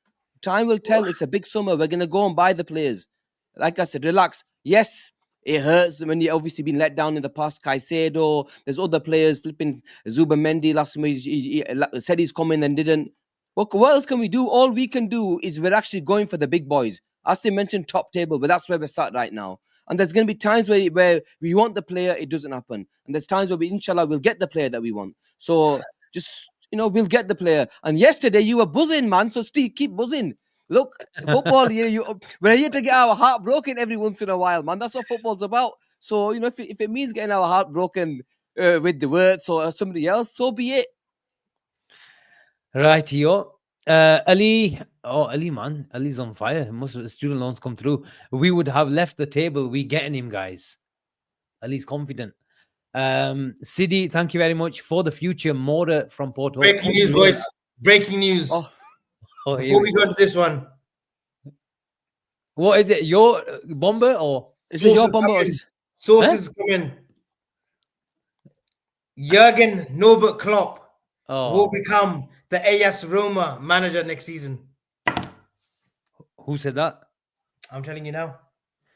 Time will tell. It's a big summer. We're going to go and buy the players. Like I said, relax. Yes, it hurts when you've obviously been let down in the past. Caicedo, there's other players flipping. Zuba-Mendy last summer he said he's coming and didn't. What else can we do? All we can do is we're actually going for the big boys. Asim mentioned top table, but that's where we're sat right now. And there's going to be times where we want the player, it doesn't happen. And there's times where we, inshallah, will get the player that we want. So just, we'll get the player. And yesterday you were buzzing, man. So Steve, keep buzzing. Look, football, we're here to get our heart broken every once in a while, man. That's what football's about. So, if it means getting our heart broken with the Wirtz or somebody else, so be it. Right, Ali, man, Ali's on fire. Most of the student loans come through. We would have left the table. We getting him, guys. Ali's confident. Sidi, thank you very much for the future. Mora from Porto. Breaking news, boys. Breaking news. Before we go to this one, what is it? Your bomber or is it your bomber? Sources coming. Jurgen Norbert Klopp will become the AS Roma manager next season. Who said that? I'm telling you now.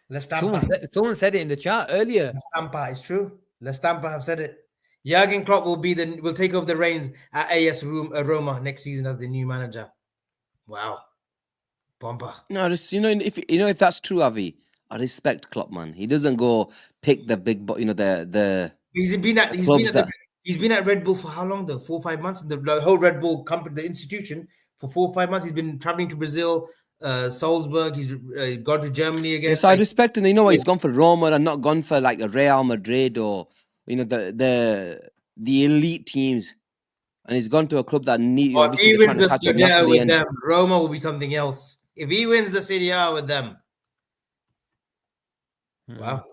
La Stampa. Someone said it in the chat earlier. La Stampa is true. La Stampa have said it. Jurgen Klopp will take over the reins at AS Roma next season as the new manager. Wow. Bomber. No, just, if that's true, Avi, I respect Klopp, man. He doesn't go pick the big, He's been at Red Bull for how long though? 4 or 5 months. The whole Red Bull company, the institution, for 4 or 5 months. He's been traveling to Brazil, Salzburg. He's gone to Germany again. Yes, I respect him. He's gone for Roma and not gone for like a Real Madrid or the elite teams. And he's gone to a club that if he wins the Serie A with them, Roma will be something else. If he wins the Serie A with them, wow.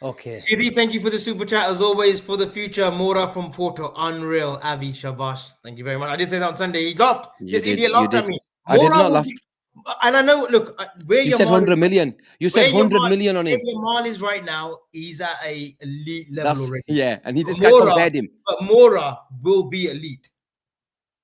Okay. Siri, thank you for the super chat as always. For the future, Mora from Porto, unreal. Avi Shabash, thank you very much. I did say that on Sunday. He laughed. This idiot laughed at me. I did not laugh. And I know. Look, where you said 100 million. You said 100 million on him. Where Yamal is right now, he's at a elite level already. Yeah, and this guy compared him. But Mora will be elite.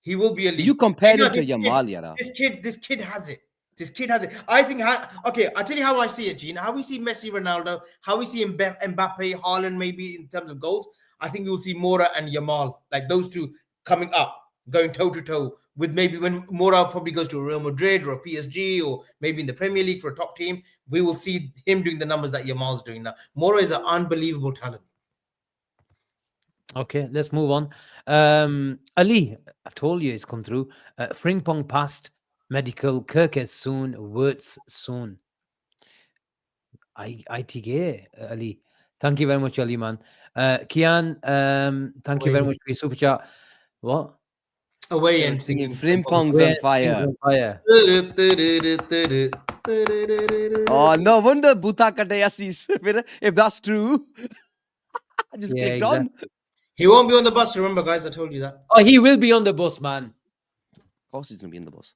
He will be elite. You compare You know, him to Yamal, Yara. This kid has it. This kid has it. I think. Okay, I'll tell you how I see it, Gene. How we see Messi, Ronaldo, how we see Mbappe, Haaland, maybe in terms of goals. I think we'll see Mora and Yamal, like those two coming up, going toe to toe with maybe when Mora probably goes to Real Madrid or a PSG or maybe in the Premier League for a top team. We will see him doing the numbers that Yamal's doing now. Mora is an unbelievable talent. Okay, let's move on. Ali, I told you it's come through. Frimpong passed medical. Kirkes soon. Wirtz soon. ITK, Ali. Thank you very much, Ali, man. Kian, thank you very much for your super chat. What? Away They're and singing singing. Frimpong's on fire. On fire. Oh, no wonder Buta Katayasis. If that's true, I just Yeah, clicked on. He won't be on the bus, remember, guys. I told you that. Oh, he will be on the bus, man. Of course, he's gonna be in the bus.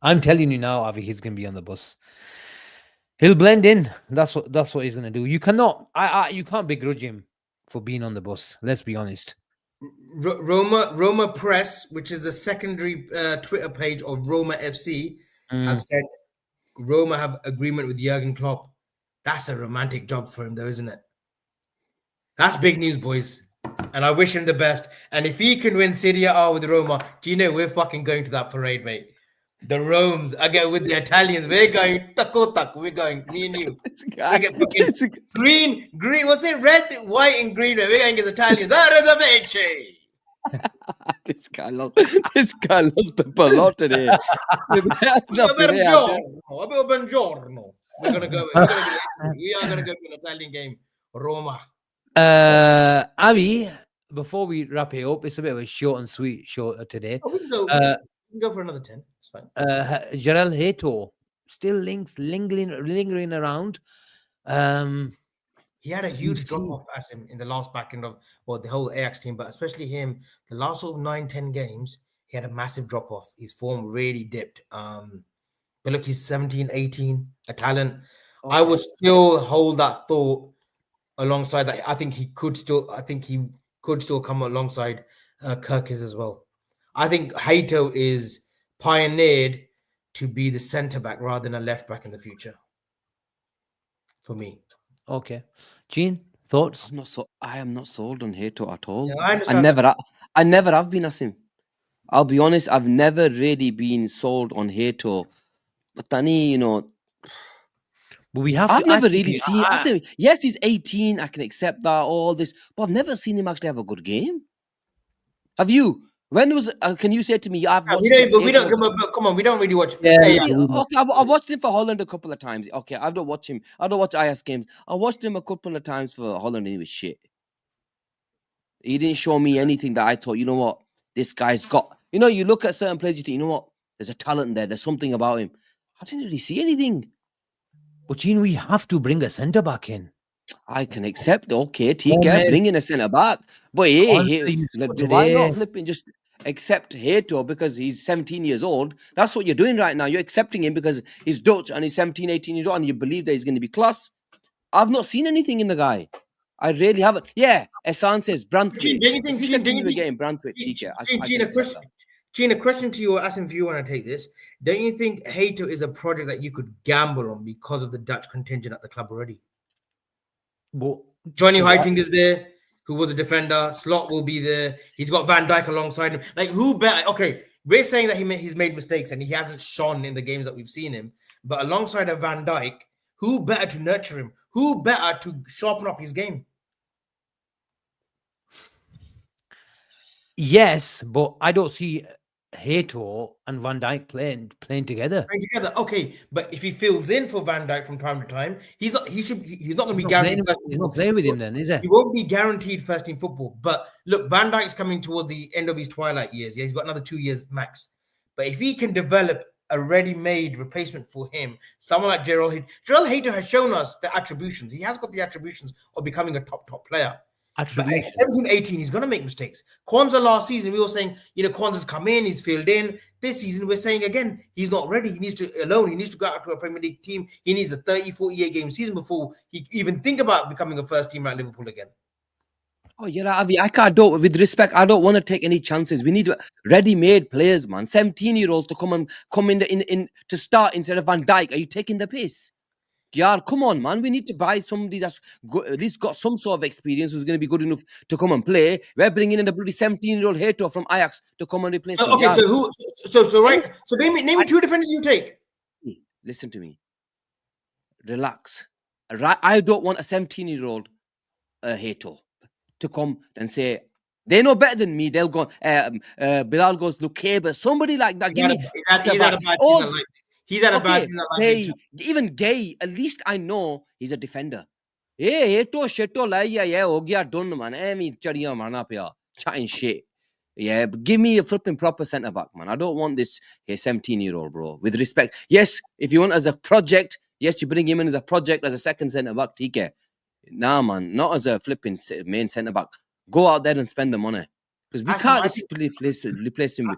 I'm telling you now, Avi, he's gonna be on the bus. He'll blend in. That's what he's gonna do. You cannot, you can't begrudge him for being on the bus. Let's be honest. Roma Press, which is the secondary Twitter page of Roma FC, have said Roma have agreement with Jurgen Klopp. That's a romantic job for him, though, isn't it? That's big news, boys. And I wish him the best. And if he can win Serie A with Roma, do you know we're fucking going to that parade, mate? The Romes, again with the Italians, we're going takotak. We're going, me and you. Guy, green, what's it? Red, white, and green. We're going against Italians. This guy lost the plot today. That's not Buongiorno. We're gonna go. We are gonna go to an Italian game, Roma. Avi, before we wrap it up, it's a bit of a short and sweet show today. We can go for another 10. It's fine. Jarell Hato still lingering around. He had a huge drop off, Asim, in the last back end of the whole Ajax team, but especially him, the last sort of 9-10 games, he had a massive drop off. His form really dipped. But look, he's 17, 18, a talent. Okay. I would still hold that thought alongside that. I think he could still come alongside Kirkes as well. I think Hato is pioneered to be the centre back rather than a left back in the future. For me. Okay, Gene, thoughts? I am not sold on Hato at all. Yeah, I never have been, Asim. I'll be honest, I've never really been sold on Hato. But Tani, but I've never really seen. I say, yes, he's 18. I can accept that, all this, but I've never seen him actually have a good game. Have you? When was? Can you say to me? I've watched. Come on, we don't really watch. Okay, I watched him for Holland a couple of times. Okay, I don't watch him. I don't watch IS games. I watched him a couple of times for Holland, and he was shit. He didn't show me anything that I thought, you know what, this guy's got. You look at certain players, you think, you know what, there's a talent there. There's something about him. I didn't really see anything. But Gene, we have to bring a centre back in. I can accept. Okay, TK, bring in a centre back. But why not flipping just accept Hato because he's 17 years old? That's what you're doing right now. You're accepting him because he's Dutch and he's 17, 18 years old and you believe that he's going to be class. I've not seen anything in the guy. I really haven't. Yeah, Asim says Branthwaite. If you said to me again, Branthwaite, TK. Gene, a question to you, Asim, if you want to take this. Don't you think Hato is a project that you could gamble on because of the Dutch contingent at the club already? Well, Johnny Heiting is there, who was a defender. Slot will be there. He's got Van Dijk alongside him. Like, who better? Okay, we're saying that he's made mistakes and he hasn't shone in the games that we've seen him. But alongside of Van Dijk, who better to nurture him? Who better to sharpen up his game? Yes, but I don't see Hato and Van Dijk playing together. Okay, but if he fills in for Van Dijk from time to time, he's not going to be guaranteed. He's not playing with him then, is he? He won't be guaranteed first team football. But look, Van Dijk's coming towards the end of his twilight years. Yeah, he's got another 2 years max. But if he can develop a ready-made replacement for him, someone like Gerald Hato has shown us the attributions. He has got the attributions of becoming a top player. But at 17, 18, he's going to make mistakes. Kwanzaa last season, we were saying, Kwanzaa's come in, he's filled in. This season, we're saying again, he's not ready. He needs to go out to a Premier League team. He needs a 30, 48 game season before he even think about becoming a first teamer at Liverpool again. Oh, yeah, Avi, don't, with respect, I don't want to take any chances. We need ready-made players, man. 17-year-olds to come in to start instead of Van Dijk. Are you taking the piss? Yeah, come on, man. We need to buy somebody that's at least got some sort of experience who's going to be good enough to come and play. We're bringing in a bloody 17-year-old Hato from Ajax to come and replace him. Okay, Yeah. so right. So name me two defenders you take. Listen to me. Relax. I don't want a 17-year-old Hato to come and say they know better than me. They'll go. Bilal goes, look, Kaber, somebody like that. Give me. He's at a bad season. He's at a bad season. Even Gay. At least I know he's a defender. Hey, Hato, Sheto, yeah, ho gaya done, man. Me chadiya marna paya, chatting shit. Yeah, but give me a flipping proper centre back, man. I don't want this 17-year-old, bro. With respect, yes, if you want as a project, yes, you bring him in as a project as a second centre back. TK. Nah, man, not as a flipping main centre back. Go out there and spend the money because we can't replace him with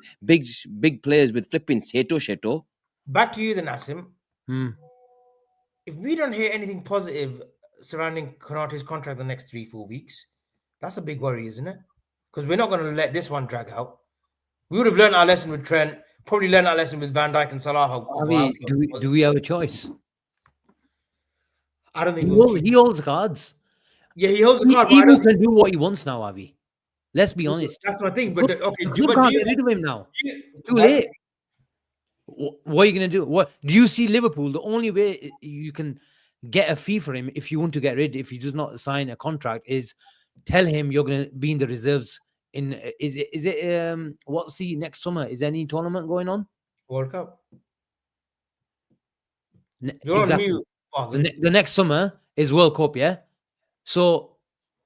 big players with flipping Sheto. Back to you then, Asim. Hmm. If we don't hear anything positive surrounding Konate's contract the next 3-4 weeks, that's a big worry, isn't it? Because we're not going to let this one drag out. We would have learned our lesson with Trent, probably learned our lesson with Van Dijk and Salah. Do we have a choice? I don't think he holds cards. Yeah, he holds the card. He can do what he wants now, Avi. Let's be honest. That's my thing. But okay, you can't get rid of him now. Too late. What are you going to do? What do you see Liverpool? The only way you can get a fee for him, if you want to get rid, if he does not sign a contract, is tell him you're going to be in the reserves. Is it what's the next summer? Is there any tournament going on? World Cup. You're exactly. On mute. The next summer is World Cup, yeah. So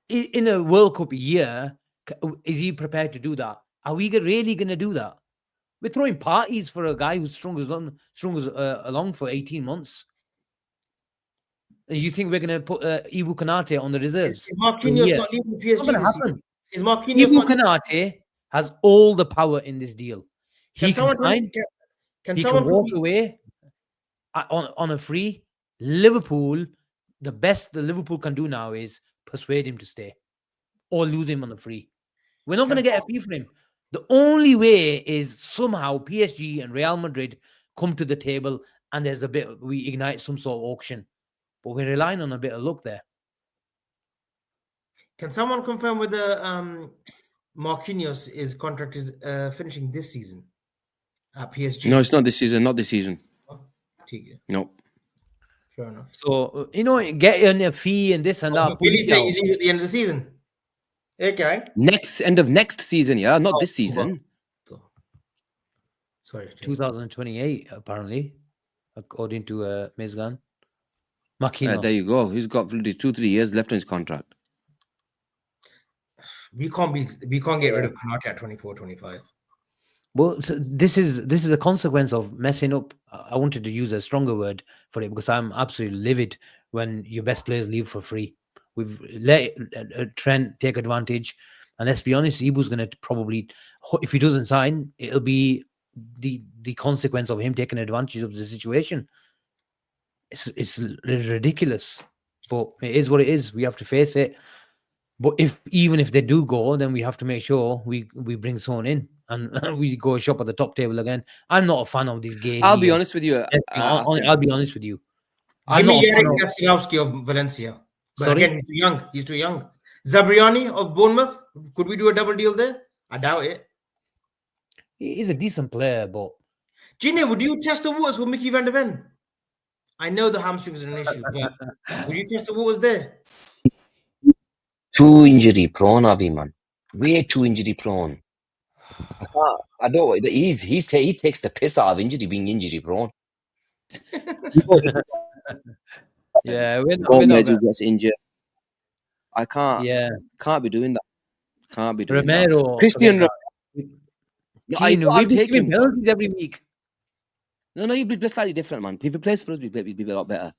in a World Cup year, is he prepared to do that? Are we really going to do that? We're throwing parties for a guy who's strung us along for 18 months. You think we're going to put Ibu Konate on the reserves? Is Marquinhos not leaving PSG? It's not going to happen. Is Marquinhos Ibu Konate has all the power in this deal. He can sign. He can walk away on a free. Liverpool, the best the Liverpool can do now is persuade him to stay or lose him on the free. We're not going to get a fee for him. The only way is somehow PSG and Real Madrid come to the table and we ignite some sort of auction. But we're relying on a bit of luck there. Can someone confirm whether Marquinhos' contract is finishing this season at PSG? No, it's not this season. Not this season. No. Fair enough. So, get in a fee and this and that. Billy saying he leaves at the end of the season. Okay. End of next season, yeah, not this season. Sorry. 2028, apparently, according to Mizgan. Marquinhos. There you go. He's got 2-3 years left on his contract. We can't get rid of Konate at 24, 25. Well, so this is a consequence of messing up. I wanted to use a stronger word for it because I'm absolutely livid when your best players leave for free. We've let Trent take advantage, and let's be honest, Ibu's going to probably, if he doesn't sign, it'll be the consequence of him taking advantage of the situation. It's ridiculous, but it is what it is. We have to face it. But even if they do go, then we have to make sure we bring someone in and we go shop at the top table again. I'm not a fan of these games. I'll be honest with you. I'll be honest with you. Give me Eric Gasilowski of Valencia. But Sorry? Again, he's too young. He's too young. Zabriani of Bournemouth. Could we do a double deal there? I doubt it. He's a decent player, but... Gino, would you test the waters for Mickey van der Ven? I know the hamstrings are an issue, but would you test the waters there? Too injury prone, Avi, man. Way too injury prone. I don't. He takes the piss out of being injury prone. Yeah, we're not who gets injured. I can't. Yeah, can't be doing that. Can't be doing Romero, that. Christian. No, I'll take him penalties every week. No, he'd be slightly different, man. If he plays for us, he'd be a lot better.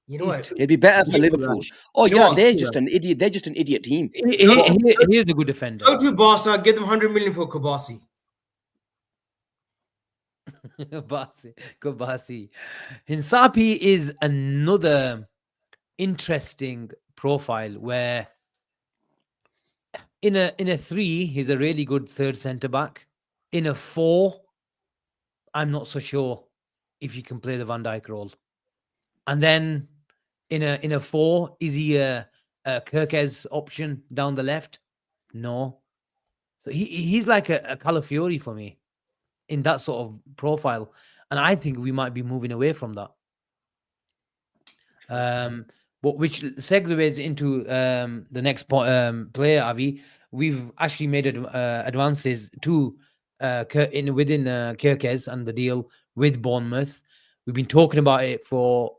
You know what? It'd be better for Liverpool. Oh, yeah, they're just an idiot. They're just an idiot team. Here's the good defender. Go to Barca, give them 100 million for Kabasi. Kabasi. Hinsapi is another interesting profile where in a 3, he's a really good third centre back. In a 4, I'm not so sure if you can play the Van Dijk role. And then in a 4, is he a Kirkes option down the left? No. So he's like a Calafiori for me in that sort of profile. And I think we might be moving away from that. But which segues into the next player, Avi. We've actually made advances to within Kirkes and the deal with Bournemouth. We've been talking about it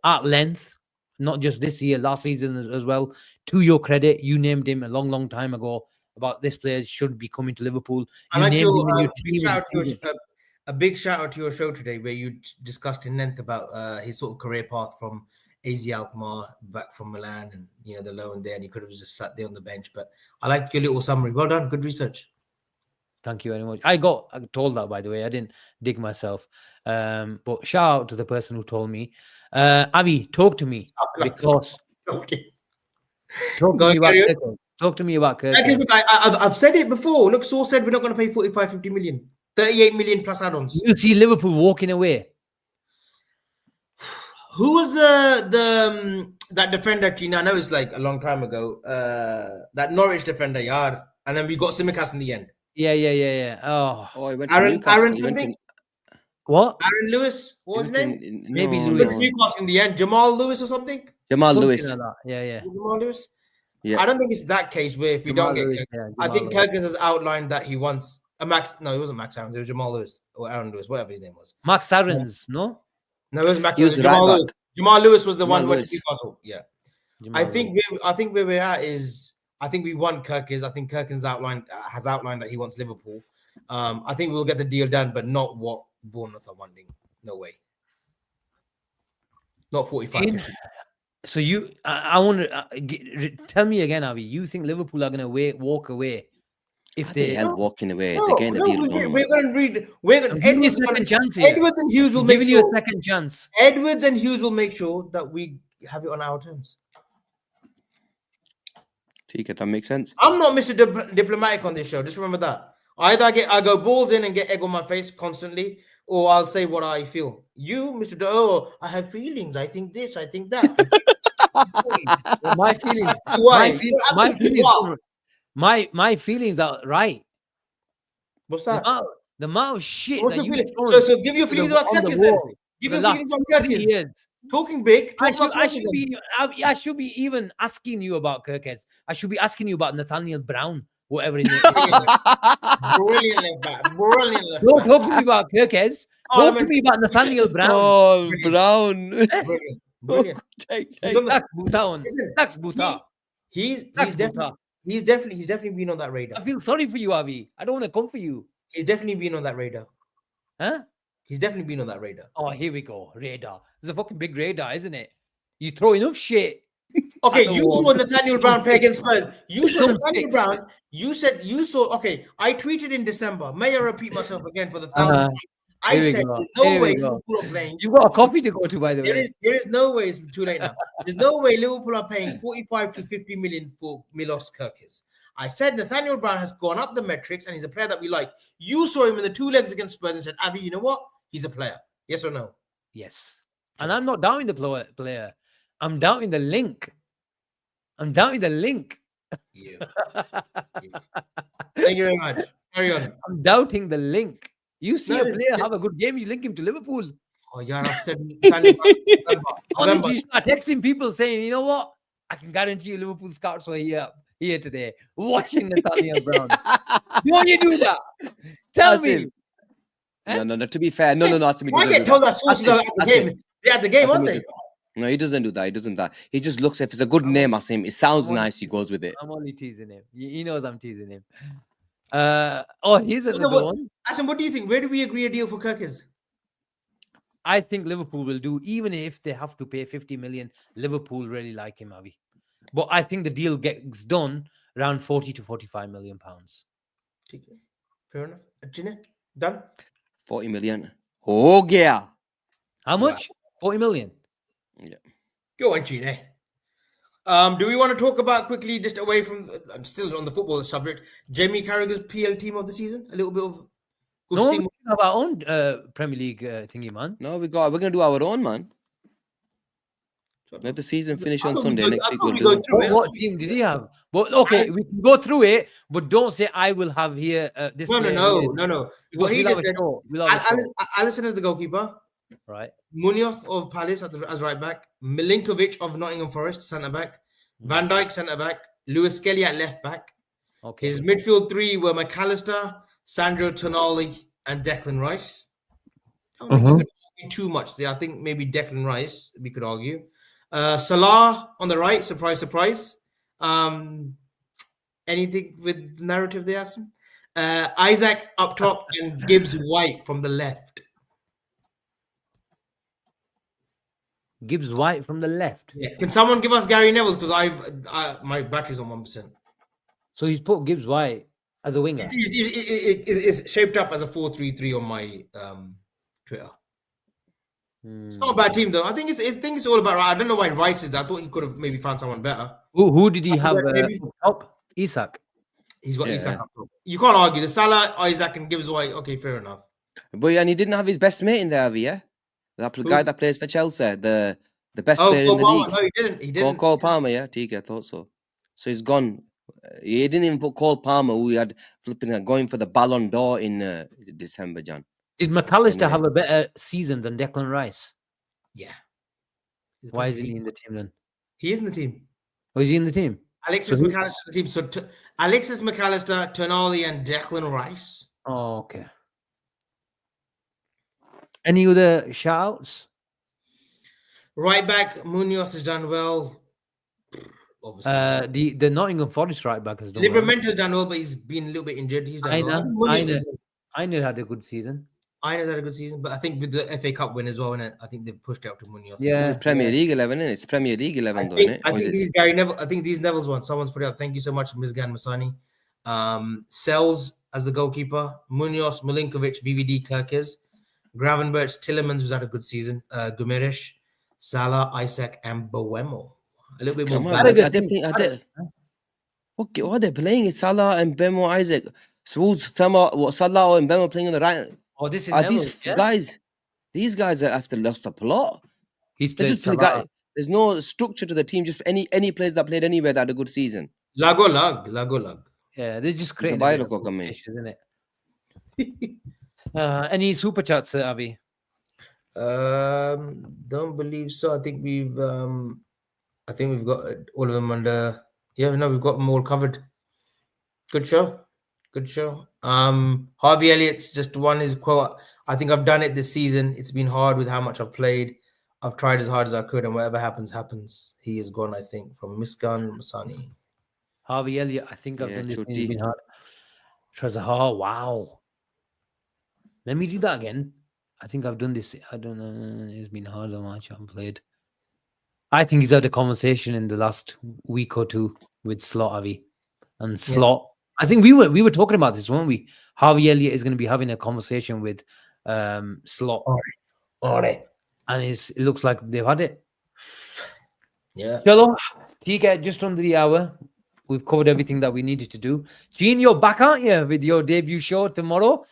at length, not just this year, last season as well. To your credit, you named him a long, long time ago about this player should be coming to Liverpool. You named him in your team. A big shout out to your show today, where you discussed in length about his sort of career path from AZ Alkmaar back from Milan, and the loan there, and he could have just sat there on the bench. But I liked your little summary. Well done, good research. Thank you very much. I got told that, by the way. I didn't dig myself. But shout out to the person who told me. Avi, talk to me because talk to me about Kirkes. I've said it before. Look, Saul said we're not going to pay 45-50 million, 38 million plus add-ons. You see Liverpool walking away. Who was that defender? I know it's like a long time ago. That Norwich defender, Yard, and then we got Tsimikas in the end. Yeah. Oh, he went Aaron to something. What? Aaron Lewis. What was his name? Maybe Lewis. Newcastle in the end. Jamal Lewis or something. Jamal Something Lewis. like that. Yeah. Jamal Lewis. Yeah. I don't think it's that case where if we don't get Lewis, I think Kirkes has outlined that he wants a Max. No, it wasn't Max Aarons. It was Jamal Lewis or Aaron Lewis, whatever his name was. Max Aarons, no? No, it was Max. He was Jamal right Lewis. Jamal Lewis was the one who went Lewis. to Newcastle. Yeah. Jamal I think where we're at is I think we want Kirkes. I think Kirkes has outlined that he wants Liverpool. I think we'll get the deal done, but not what Bournemouth are wanting. No way. Not 45. So I want to tell me again, Avi. You think Liverpool are going to walk away if they hell walking away? They're getting the deal done. We're going to read. We're going. Edwards and Hughes will make you sure. a second chance. Edwards and Hughes will make sure that we have it on our terms. That makes sense. I'm not Mr. Diplomatic on this show. Just remember that. Either I go balls in and get egg on my face constantly, or I'll say what I feel. You, Mr. I have feelings. I think this. I think that. My feelings. My feelings are right. What's that? The amount of shit What's that you so give your feelings about Kirkes then. Give your feelings about Kirkes. Talking big. I should be even asking you about Kirkes. I should be asking you about Nathaniel Brown, whatever his name is. Brilliant. Don't talk to me about Kirkes. Talk to me about Nathaniel Brown. Oh, Brown. Brilliant. That's Buta. He's definitely been on that radar. I feel sorry for you, Avi. I don't want to come for you. He's definitely been on that radar. Huh? He's definitely been on that radar. Oh, here we go. Radar. It's a fucking big radar, isn't it? You throw enough shit. Okay, you saw Nathaniel Brown play against Spurs. You saw Nathaniel Brown. You saw. Okay, I tweeted in December. May I repeat myself again for the 1,000th time? I said, there's no way Liverpool are playing. You've got a coffee to go to, by the way. There is no way. It's too late now. There's no way Liverpool are paying 45 to 50 million for Milos Kirkes. I said Nathaniel Brown has gone up the metrics and he's a player that we like. You saw him in the 2 legs against Spurs and said, Avi, you know what? He's a player. Yes or no? Yes. And I'm not doubting the player. I'm doubting the link. Yeah. Thank you very much. Carry on. I'm doubting the link. You see a player have a good game, you link him to Liverpool. Oh, yeah, I've said Honestly, you start texting people saying, you know what? I can guarantee you Liverpool scouts were here today watching Nathaniel Brown. Don't you do that? Tell me. No. To be fair, no. Asim, I get told that sources are at the game. They're at the game, aren't they? No, he doesn't do that. He just looks, if it's a good name, Asim, it sounds nice, he goes with it. I'm only teasing him. He knows I'm teasing him. Here's another one. Asim, what do you think? Where do we agree a deal for Kirkes? I think Liverpool will do, even if they have to pay 50 million. Liverpool really like him, Avi. But I think the deal gets done around 40 to 45 million pounds. Fair enough. Gina, done? 40 million. Oh, yeah. How much? 40 million. Yeah. Go on, Gina. Do we want to talk about quickly, just away from? I'm still on the football subject. Jamie Carragher's PL team of the season. A little bit of. No, we have our own Premier League thingy, man. No, we're gonna do our own, man. Let the season finish on Sunday. Next week we'll do it. What team did he have? But okay, we can go through it, but don't say I will have here this. No. Because we'll have a show. Alisson is the goalkeeper. Right. Munoz of Palace as right back. Milinkovic of Nottingham Forest centre back. Van Dijk centre back. Lewis Skelly at left back. Okay. His midfield three were McAllister, Sandro Tonali, and Declan Rice. I don't think we could argue too much there. I think maybe Declan Rice we could argue. Salah on the right, surprise. Anything with narrative there, Asim? Isaac up top and Gibbs White from the left. Gibbs White from the left. Yeah. Can someone give us Gary Neville's? Because my battery's on 1%. So he's put Gibbs White as a winger. It's shaped up as a 4-3-3 on my Twitter. It's not a bad team though. I think it's all about. I don't know why Rice is there. I thought he could have maybe found someone better. Who did he have up? Isak. He's got Isak up top. You can't argue. The Salah, Isaac, and Gibbs White. Okay, fair enough. But and he didn't have his best mate in there, have he? Yeah, that guy that plays for Chelsea, the best player in the league. No, he didn't. Cole Palmer, yeah, TK, I thought so. So he's gone. He didn't even put Cole Palmer, who he had flipping going for the Ballon d'Or in December, John. Did McAllister have a better season than Declan Rice? Yeah. Why isn't he in the team then? He is in the team. Oh, is he in the team? Alexis McAllister in the team. So Alexis McAllister, Tonali, and Declan Rice. Oh, okay. Any other shout-outs? Right back, Munoz has done well. Obviously. The Nottingham Forest right back has done Libramento's done well, but he's been a little bit injured. He's done well. Aina had a good season. Aina's had a good season, but I think with the FA Cup win as well, and I think they've pushed out to Munoz. Yeah, it's Premier League 11, isn't it? It's Premier League 11, isn't it? I think these Gary Neville. I think these Neville's one. Someone's put it up. Thank you so much, Mizgan Masani. Sells as the goalkeeper. Munoz, Milinkovic, VVD, Kirkes, Gravenberch, Tillemans, who's had a good season. Guimaraes, Salah, Isaac, and Boemo. A little bit more. What are they playing? It's Salah and Bemo, Isaac. So who's Salah and Bemo playing on the right? Oh, this is these guys. These guys are after lost the plot. There's no structure to the team. Just any players that played anywhere that had a good season. Lago. Yeah, they're just creating. Isn't it? Any super chats, Avi? Don't believe so. I think we've got all of them under. Yeah, no, we've got them all covered. Good show. Harvey Elliott's just one his quote. I think I've done it this season. It's been hard with how much I've played. I've tried as hard as I could, and whatever happens. He is gone, I think, from Miskan Masani. Harvey Elliott, I think I've done this. It's been hard. Trezor, wow. Let me do that again. I think I've done this. I don't know. It's been hard how much I've played. I think he's had a conversation in the last week or two with Slot, Avi. And Slot. Yeah. I think we were talking about this, weren't we? Harvey Elliott is going to be having a conversation with Slot. All right. And it looks like they've had it. Yeah. Hello, TK, just under the hour. We've covered everything that we needed to do. Gene, you're back, aren't you, with your debut show tomorrow?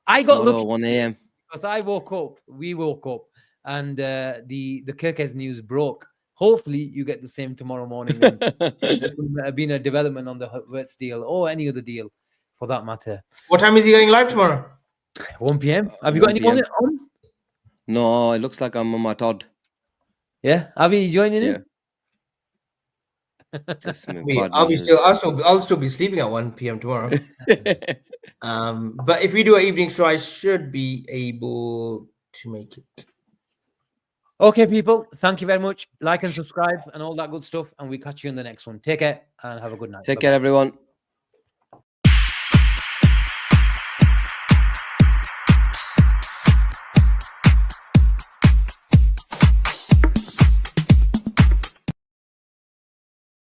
I got lucky 1 a.m. because we woke up, and the Kirkes news broke. Hopefully, you get the same tomorrow morning. There's been a development on the Wirtz deal or any other deal for that matter. What time is he going live tomorrow? 1 p.m. Have you got anyone on? No, it looks like I'm on my Todd. Yeah, are you joining in? I'll still be sleeping at 1 p.m. tomorrow. But if we do an evening show, I should be able to make it. Okay, people, thank you very much. Like and subscribe and all that good stuff. And we catch you in the next one. Take care and have a good night. Take care, everyone.